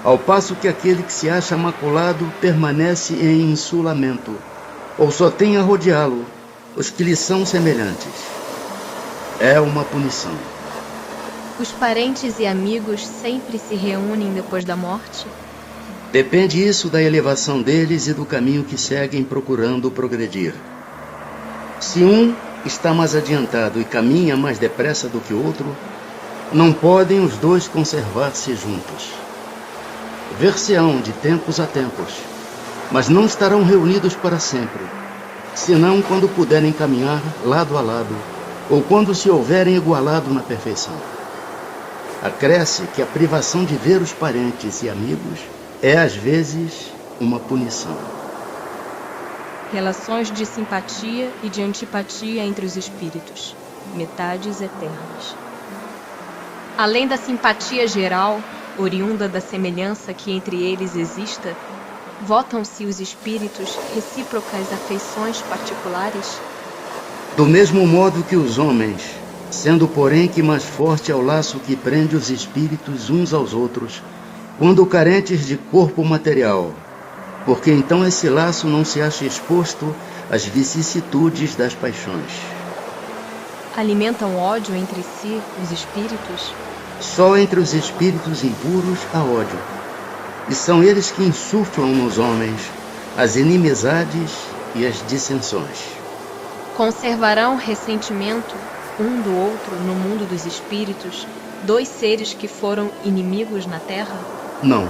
ao passo que aquele que se acha maculado permanece em insulamento, ou só tem a rodeá-lo os que lhe são semelhantes. É uma punição. Os parentes e amigos sempre se reúnem depois da morte? Depende isso da elevação deles e do caminho que seguem procurando progredir. Se um está mais adiantado e caminha mais depressa do que o outro, não podem os dois conservar-se juntos. Ver-se-ão de tempos a tempos, mas não estarão reunidos para sempre, senão quando puderem caminhar lado a lado, ou quando se houverem igualado na perfeição. Acresce que a privação de ver os parentes e amigos é às vezes uma punição. Relações de simpatia e de antipatia entre os espíritos, metades eternas. Além da simpatia geral, oriunda da semelhança que entre eles exista, votam-se os espíritos recíprocas afeições particulares? Do mesmo modo que os homens, sendo porém que mais forte é o laço que prende os espíritos uns aos outros, quando carentes de corpo material, porque então esse laço não se acha exposto às vicissitudes das paixões. Alimentam ódio entre si os espíritos? Só entre os espíritos impuros há ódio, e são eles que insuflam nos homens as inimizades e as dissensões. Conservarão ressentimento um do outro no mundo dos espíritos, dois seres que foram inimigos na terra? Não.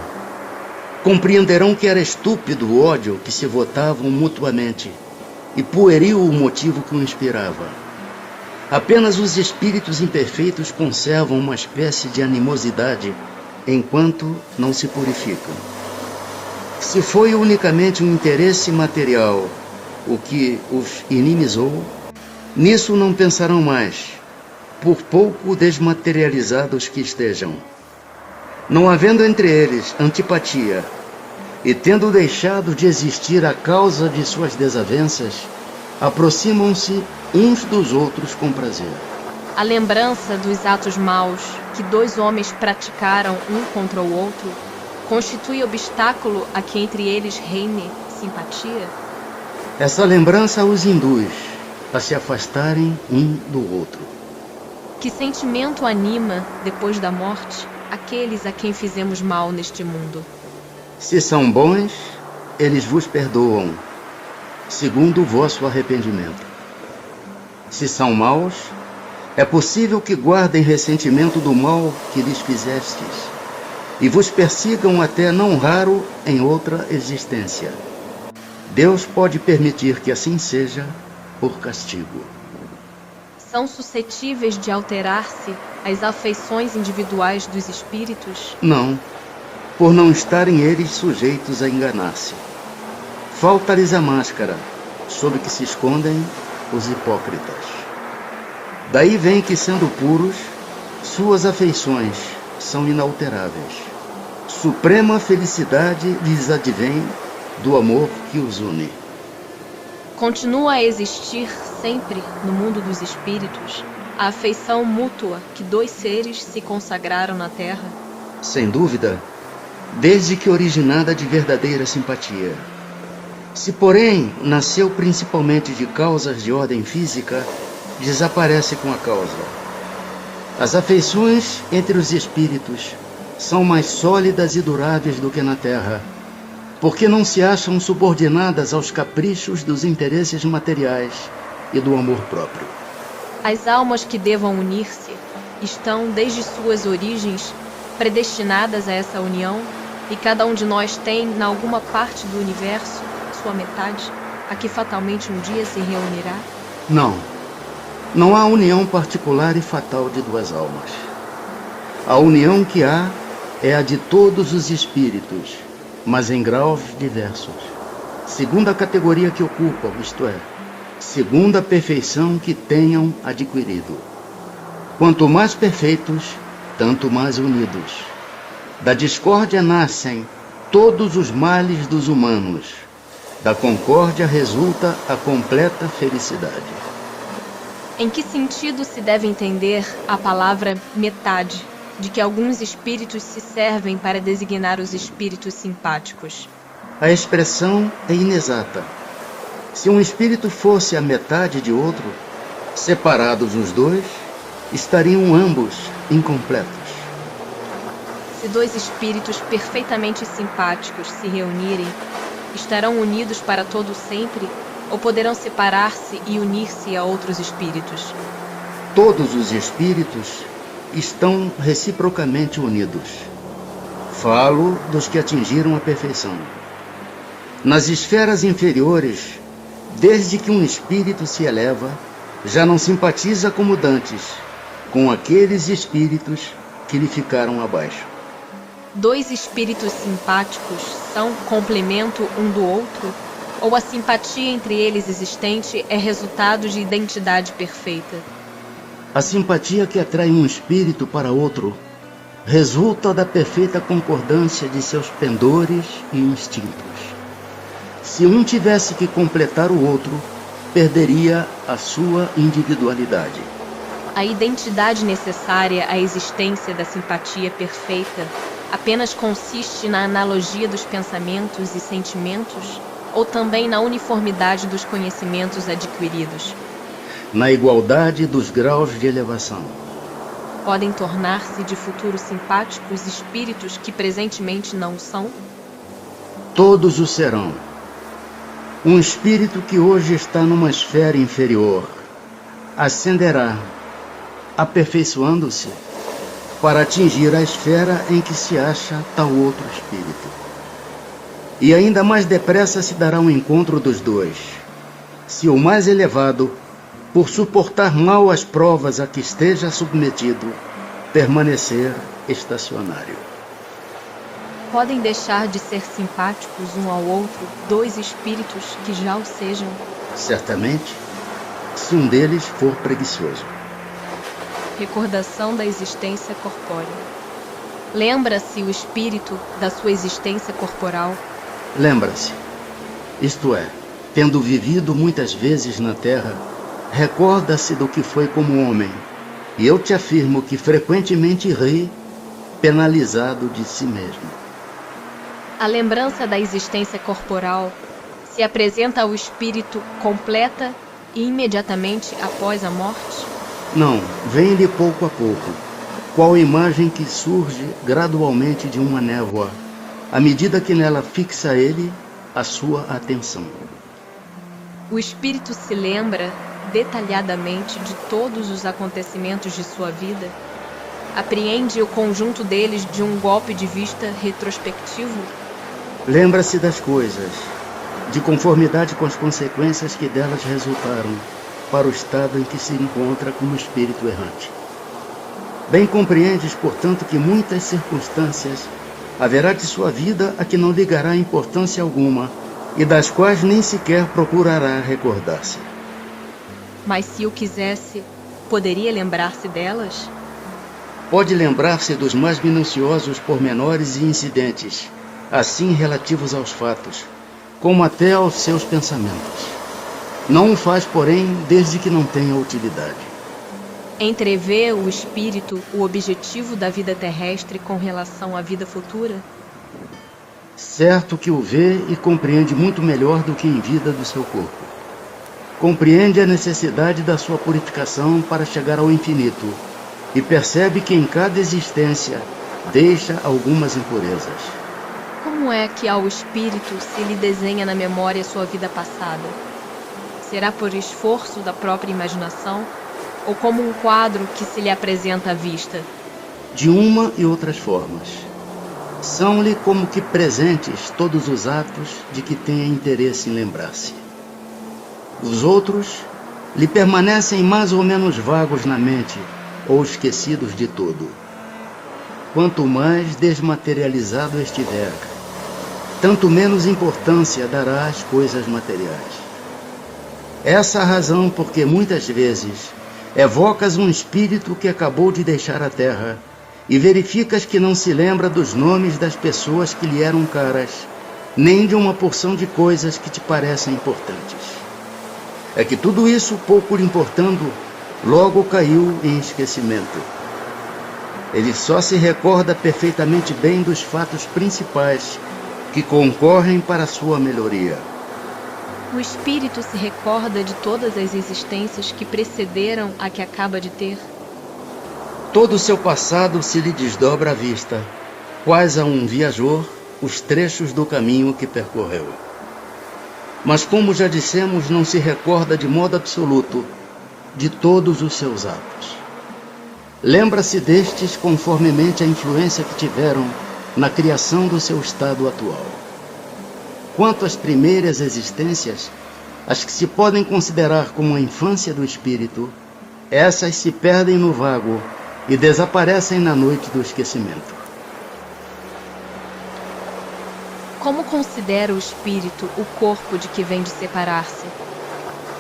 Compreenderão que era estúpido o ódio que se votavam mutuamente, e pueril o motivo que o inspirava. Apenas os espíritos imperfeitos conservam uma espécie de animosidade enquanto não se purificam. Se foi unicamente um interesse material o que os inimizou, nisso não pensarão mais, por pouco desmaterializados que estejam. Não havendo entre eles antipatia, e tendo deixado de existir a causa de suas desavenças, aproximam-se uns dos outros com prazer. A lembrança dos atos maus que dois homens praticaram um contra o outro constitui obstáculo a que entre eles reine simpatia? Essa lembrança os induz a se afastarem um do outro. Que sentimento anima, depois da morte, aqueles a quem fizemos mal neste mundo? Se são bons, eles vos perdoam, segundo o vosso arrependimento. Se são maus, é possível que guardem ressentimento do mal que lhes fizestes, e vos persigam até não raro em outra existência. Deus pode permitir que assim seja por castigo. são suscetíveis de alterar-se as afeições individuais dos espíritos? Não, por não estarem eles sujeitos a enganar-se. Falta-lhes a máscara, sob que se escondem os hipócritas. Daí vem que, sendo puros, suas afeições são inalteráveis. Suprema felicidade lhes advém do amor que os une. Continua a existir sempre no mundo dos espíritos a afeição mútua que dois seres se consagraram na Terra? Sem dúvida, desde que originada de verdadeira simpatia. Se, porém, nasceu principalmente de causas de ordem física, desaparece com a causa. As afeições entre os espíritos são mais sólidas e duráveis do que na Terra, porque não se acham subordinadas aos caprichos dos interesses materiais e do amor próprio. As almas que devam unir-se estão, desde suas origens, predestinadas a essa união, e cada um de nós tem, em alguma parte do universo, sua metade, a que fatalmente um dia se reunirá? Não há união particular e fatal de duas almas. A união que há é a de todos os espíritos, mas em graus diversos, segundo a categoria que ocupam, isto é, segundo a perfeição que tenham adquirido. Quanto mais perfeitos, tanto mais unidos. Da discórdia nascem todos os males dos humanos. Da concórdia resulta a completa felicidade. Em que sentido se deve entender a palavra metade, de que alguns espíritos se servem para designar os espíritos simpáticos? A expressão é inexata. Se um espírito fosse a metade de outro, separados os dois, estariam ambos incompletos. Se dois espíritos perfeitamente simpáticos se reunirem, estarão unidos para todo sempre, ou poderão separar-se e unir-se a outros espíritos? Todos os espíritos estão reciprocamente unidos. Falo dos que atingiram a perfeição. Nas esferas inferiores, desde que um espírito se eleva, já não simpatiza como dantes com aqueles espíritos que lhe ficaram abaixo. Dois espíritos simpáticos são complemento um do outro? Ou a simpatia entre eles existente é resultado de identidade perfeita? A simpatia que atrai um espírito para outro resulta da perfeita concordância de seus pendores e instintos. Se um tivesse que completar o outro, perderia a sua individualidade. A identidade necessária à existência da simpatia perfeita apenas consiste na analogia dos pensamentos e sentimentos, ou também na uniformidade dos conhecimentos adquiridos? Na igualdade dos graus de elevação. Podem tornar-se de futuro simpáticos espíritos que presentemente não são? Todos o serão. Um espírito que hoje está numa esfera inferior ascenderá, aperfeiçoando-se, para atingir a esfera em que se acha tal outro espírito. E ainda mais depressa se dará um encontro dos dois, se o mais elevado, por suportar mal as provas a que esteja submetido, permanecer estacionário. Podem deixar de ser simpáticos um ao outro dois espíritos que já o sejam? Certamente, se um deles for preguiçoso. Recordação da existência corpórea. Lembra-se o espírito da sua existência corporal? Lembra-se. Isto é, tendo vivido muitas vezes na terra, recorda-se do que foi como homem. E eu te afirmo que frequentemente ri, penalizado de si mesmo. A lembrança da existência corporal se apresenta ao espírito completa e imediatamente após a morte? Não, vem-lhe pouco a pouco, qual imagem que surge gradualmente de uma névoa, à medida que nela fixa ele a sua atenção. O espírito se lembra detalhadamente de todos os acontecimentos de sua vida? Apreende o conjunto deles de um golpe de vista retrospectivo? Lembra-se das coisas, de conformidade com as consequências que delas resultaram, para o estado em que se encontra como espírito errante. Bem compreendes, portanto, que muitas circunstâncias haverá de sua vida a que não ligará importância alguma e das quais nem sequer procurará recordar-se. Mas se o quisesse, poderia lembrar-se delas? Pode lembrar-se dos mais minuciosos pormenores e incidentes, assim relativos aos fatos, como até aos seus pensamentos. Não o faz, porém, desde que não tenha utilidade. Entrevê o espírito o objetivo da vida terrestre com relação à vida futura? Certo que o vê e compreende muito melhor do que em vida do seu corpo. Compreende a necessidade da sua purificação para chegar ao infinito e percebe que em cada existência deixa algumas impurezas. Como é que ao espírito se lhe desenha na memória sua vida passada? Será por esforço da própria imaginação ou como um quadro que se lhe apresenta à vista? De uma e outras formas. São-lhe como que presentes todos os atos de que tenha interesse em lembrar-se. Os outros lhe permanecem mais ou menos vagos na mente ou esquecidos de todo. Quanto mais desmaterializado estiver, tanto menos importância dará às coisas materiais. Essa a razão porque muitas vezes evocas um espírito que acabou de deixar a terra e verificas que não se lembra dos nomes das pessoas que lhe eram caras, nem de uma porção de coisas que te parecem importantes. É que tudo isso, pouco lhe importando, logo caiu em esquecimento. Ele só se recorda perfeitamente bem dos fatos principais que concorrem para a sua melhoria. O espírito se recorda de todas as existências que precederam a que acaba de ter? Todo o seu passado se lhe desdobra à vista, quais a um viajor os trechos do caminho que percorreu. Mas, como já dissemos, não se recorda de modo absoluto de todos os seus atos. Lembra-se destes conformemente a influência que tiveram na criação do seu estado atual. Quanto às primeiras existências, as que se podem considerar como a infância do espírito, essas se perdem no vago e desaparecem na noite do esquecimento. Como considera o espírito o corpo de que vem de separar-se?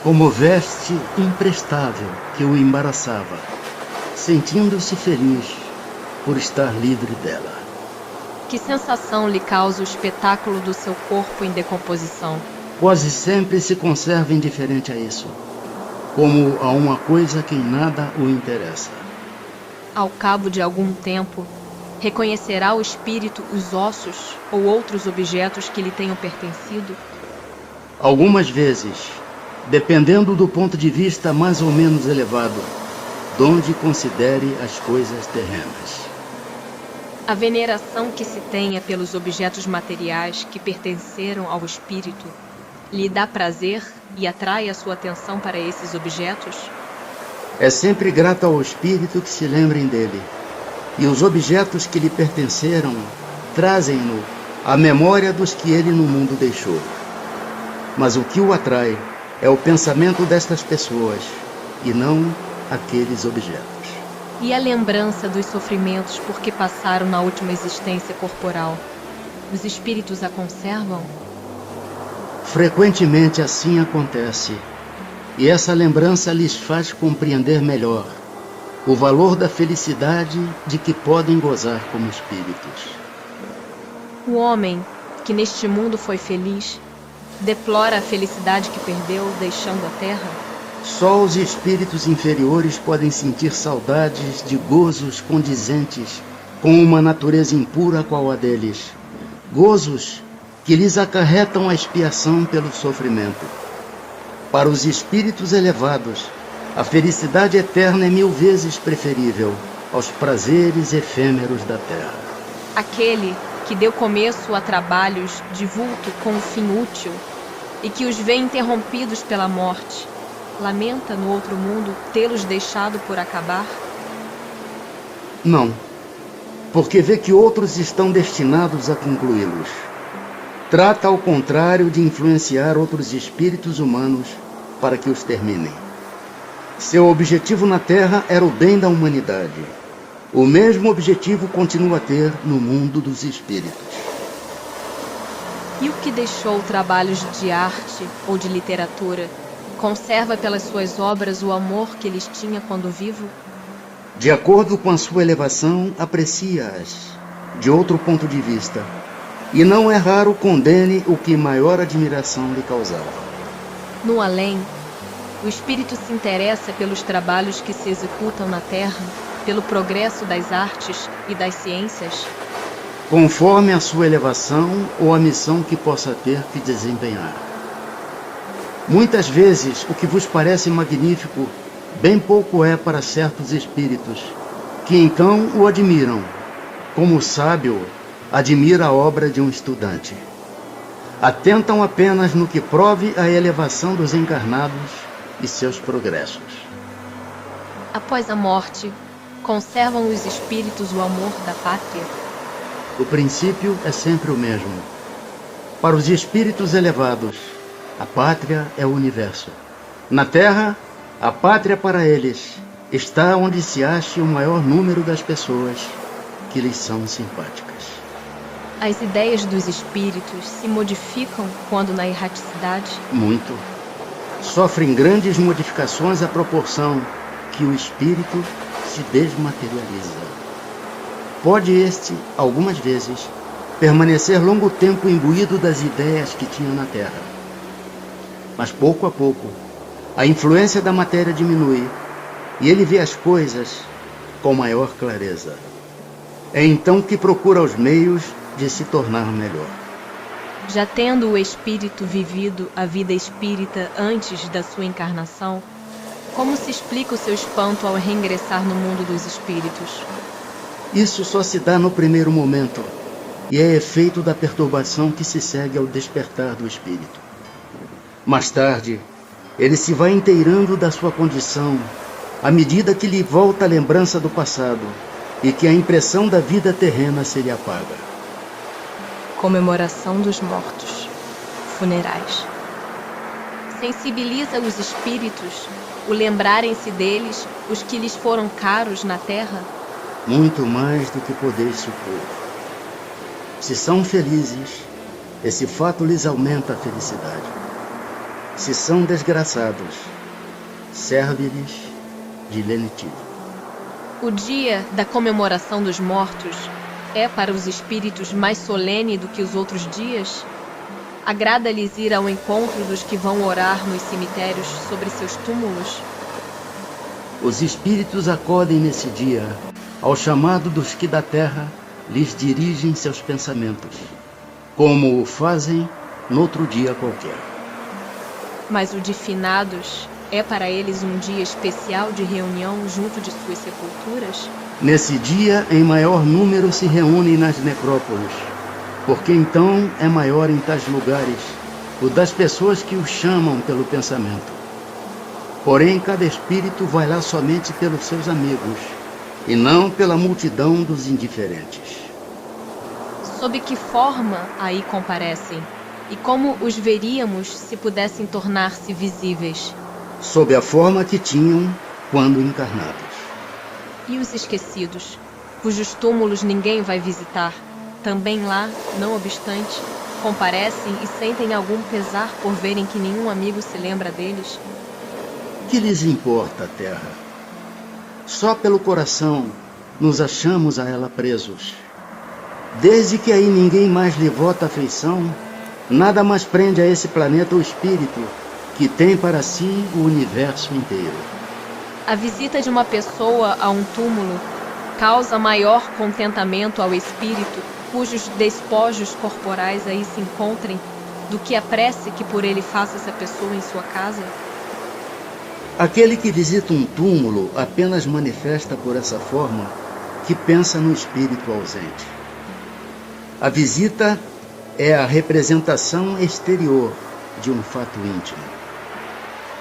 Como veste imprestável que o embaraçava, sentindo-se feliz por estar livre dela. Que sensação lhe causa o espetáculo do seu corpo em decomposição? Quase sempre se conserva indiferente a isso, como a uma coisa que em nada o interessa. Ao cabo de algum tempo, reconhecerá o espírito os ossos ou outros objetos que lhe tenham pertencido? Algumas vezes, dependendo do ponto de vista mais ou menos elevado, donde considere as coisas terrenas. A veneração que se tenha pelos objetos materiais que pertenceram ao espírito lhe dá prazer e atrai a sua atenção para esses objetos? É sempre grato ao espírito que se lembrem dele, e os objetos que lhe pertenceram trazem-no à memória dos que ele no mundo deixou. Mas o que o atrai é o pensamento destas pessoas, e não aqueles objetos. E a lembrança dos sofrimentos por que passaram na última existência corporal? Os espíritos a conservam? Frequentemente assim acontece, e essa lembrança lhes faz compreender melhor o valor da felicidade de que podem gozar como espíritos. O homem, que neste mundo foi feliz, deplora a felicidade que perdeu deixando a terra? Só os espíritos inferiores podem sentir saudades de gozos condizentes com uma natureza impura qual a deles, gozos que lhes acarretam a expiação pelo sofrimento. Para os espíritos elevados, a felicidade eterna é 1000 vezes preferível aos prazeres efêmeros da terra. Aquele que deu começo a trabalhos de vulto com um fim útil e que os vê interrompidos pela morte, lamenta no outro mundo tê-los deixado por acabar? Não, porque vê que outros estão destinados a concluí-los. Trata, ao contrário, de influenciar outros espíritos humanos para que os terminem. Seu objetivo na Terra era o bem da humanidade. O mesmo objetivo continua a ter no mundo dos espíritos. E o que deixou trabalhos de arte ou de literatura conserva pelas suas obras o amor que eles tinha quando vivo? De acordo com a sua elevação, aprecia-as de outro ponto de vista, e não é raro condene o que maior admiração lhe causava. No além, o espírito se interessa pelos trabalhos que se executam na Terra, pelo progresso das artes e das ciências? Conforme a sua elevação ou a missão que possa ter que desempenhar. Muitas vezes, o que vos parece magnífico, bem pouco é para certos espíritos, que então o admiram, como o sábio admira a obra de um estudante. Atentam apenas no que prove a elevação dos encarnados e seus progressos. Após a morte, conservam os espíritos o amor da pátria? O princípio é sempre o mesmo. Para os espíritos elevados, a pátria é o universo. Na Terra, a pátria para eles está onde se ache o maior número das pessoas que lhes são simpáticas. As ideias dos espíritos se modificam quando na erraticidade? Muito. Sofrem grandes modificações à proporção que o espírito se desmaterializa. Pode este, algumas vezes, permanecer longo tempo imbuído das ideias que tinha na Terra. Mas pouco a pouco, a influência da matéria diminui e ele vê as coisas com maior clareza. É então que procura os meios de se tornar melhor. Já tendo o espírito vivido a vida espírita antes da sua encarnação, como se explica o seu espanto ao reingressar no mundo dos espíritos? Isso só se dá no primeiro momento e é efeito da perturbação que se segue ao despertar do espírito. Mais tarde, ele se vai inteirando da sua condição à medida que lhe volta a lembrança do passado e que a impressão da vida terrena se lhe apaga. Comemoração dos mortos. Funerais. Sensibiliza os espíritos o lembrarem-se deles, os que lhes foram caros na terra? Muito mais do que podeis supor. Se são felizes, esse fato lhes aumenta a felicidade. Se são desgraçados, serve-lhes de lenitivo. O dia da comemoração dos mortos é para os espíritos mais solene do que os outros dias? Agrada-lhes ir ao encontro dos que vão orar nos cemitérios sobre seus túmulos? Os espíritos acodem nesse dia ao chamado dos que da terra lhes dirigem seus pensamentos, como o fazem noutro dia qualquer. Mas o de finados é para eles um dia especial de reunião junto de suas sepulturas? Nesse dia, em maior número se reúnem nas necrópolis, porque então é maior em tais lugares o das pessoas que o chamam pelo pensamento. Porém, cada espírito vai lá somente pelos seus amigos, e não pela multidão dos indiferentes. Sob que forma aí comparecem? E como os veríamos se pudessem tornar-se visíveis? Sob a forma que tinham quando encarnados. E os esquecidos, cujos túmulos ninguém vai visitar, também lá, não obstante, comparecem e sentem algum pesar por verem que nenhum amigo se lembra deles? Que lhes importa a terra? Só pelo coração nos achamos a ela presos. Desde que aí ninguém mais lhe vota afeição, nada mais prende a esse planeta o espírito, que tem para si o universo inteiro. A visita de uma pessoa a um túmulo causa maior contentamento ao espírito, cujos despojos corporais aí se encontrem, do que a prece que por ele faça essa pessoa em sua casa? Aquele que visita um túmulo apenas manifesta por essa forma que pensa no espírito ausente. A visita é a representação exterior de um fato íntimo.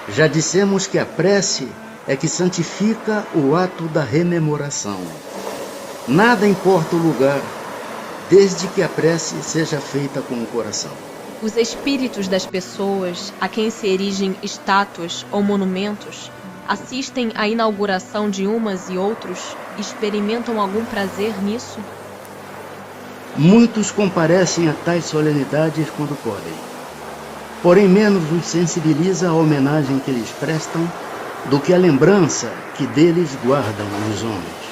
Já dissemos que a prece é que santifica o ato da rememoração. Nada importa o lugar, desde que a prece seja feita com o coração. Os espíritos das pessoas a quem se erigem estátuas ou monumentos assistem à inauguração de umas e outros e experimentam algum prazer nisso? Muitos comparecem a tais solenidades quando podem. Porém, menos os sensibiliza a homenagem que lhes prestam do que a lembrança que deles guardam os homens.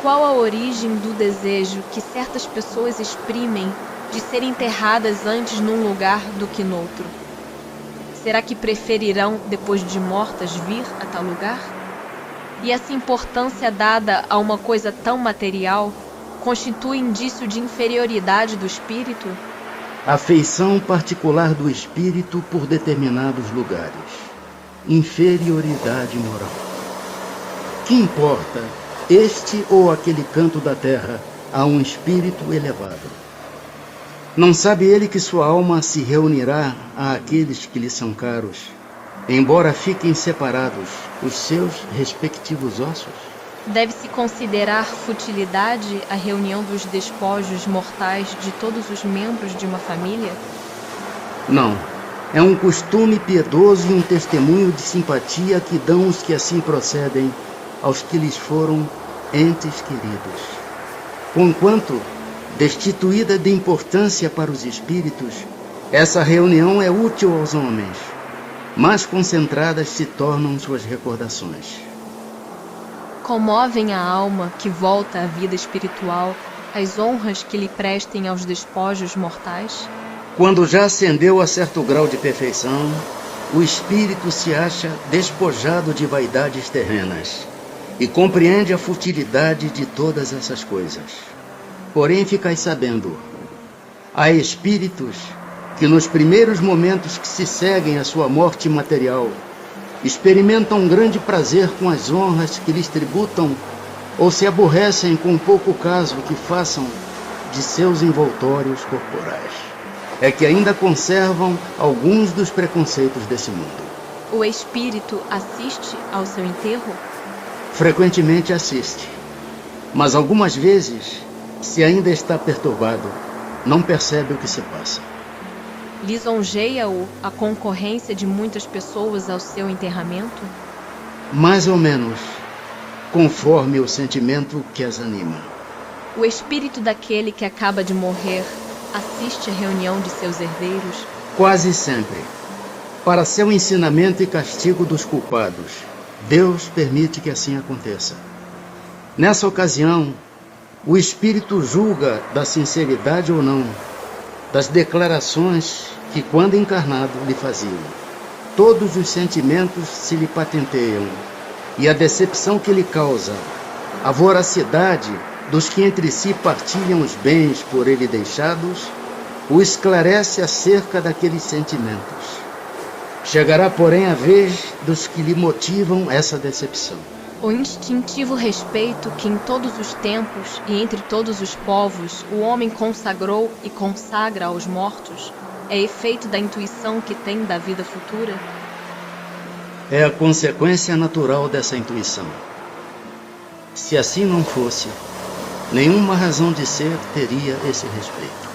Qual a origem do desejo que certas pessoas exprimem de serem enterradas antes num lugar do que noutro? Será que preferirão, depois de mortas, vir a tal lugar? E essa importância dada a uma coisa tão material constitui indício de inferioridade do espírito? Afeição particular do espírito por determinados lugares. Inferioridade moral. Que importa este ou aquele canto da terra a um espírito elevado? Não sabe ele que sua alma se reunirá àqueles que lhe são caros, embora fiquem separados os seus respectivos ossos? Deve-se considerar futilidade a reunião dos despojos mortais de todos os membros de uma família? Não. É um costume piedoso e um testemunho de simpatia que dão os que assim procedem aos que lhes foram entes queridos. Conquanto, destituída de importância para os espíritos, essa reunião é útil aos homens, mais concentradas se tornam suas recordações. Comovem a alma que volta à vida espiritual as honras que lhe prestem aos despojos mortais? Quando já ascendeu a certo grau de perfeição, o espírito se acha despojado de vaidades terrenas e compreende a futilidade de todas essas coisas. Porém, ficai sabendo, há espíritos que nos primeiros momentos que se seguem à sua morte material experimentam um grande prazer com as honras que lhes tributam ou se aborrecem com pouco caso que façam de seus envoltórios corporais. É que ainda conservam alguns dos preconceitos desse mundo. O espírito assiste ao seu enterro? Frequentemente assiste, mas algumas vezes, se ainda está perturbado, não percebe o que se passa. Lisonjeia-o a concorrência de muitas pessoas ao seu enterramento? Mais ou menos, conforme o sentimento que as anima. O espírito daquele que acaba de morrer assiste à reunião de seus herdeiros? Quase sempre. Para seu ensinamento e castigo dos culpados, Deus permite que assim aconteça. Nessa ocasião, o espírito julga da sinceridade ou não das declarações que, quando encarnado, lhe faziam. Todos os sentimentos se lhe patenteiam, e a decepção que lhe causa, a voracidade dos que entre si partilham os bens por ele deixados, o esclarece acerca daqueles sentimentos. Chegará, porém, a vez dos que lhe motivam essa decepção. O instintivo respeito que em todos os tempos e entre todos os povos o homem consagrou e consagra aos mortos é efeito da intuição que tem da vida futura? É a consequência natural dessa intuição. Se assim não fosse, nenhuma razão de ser teria esse respeito.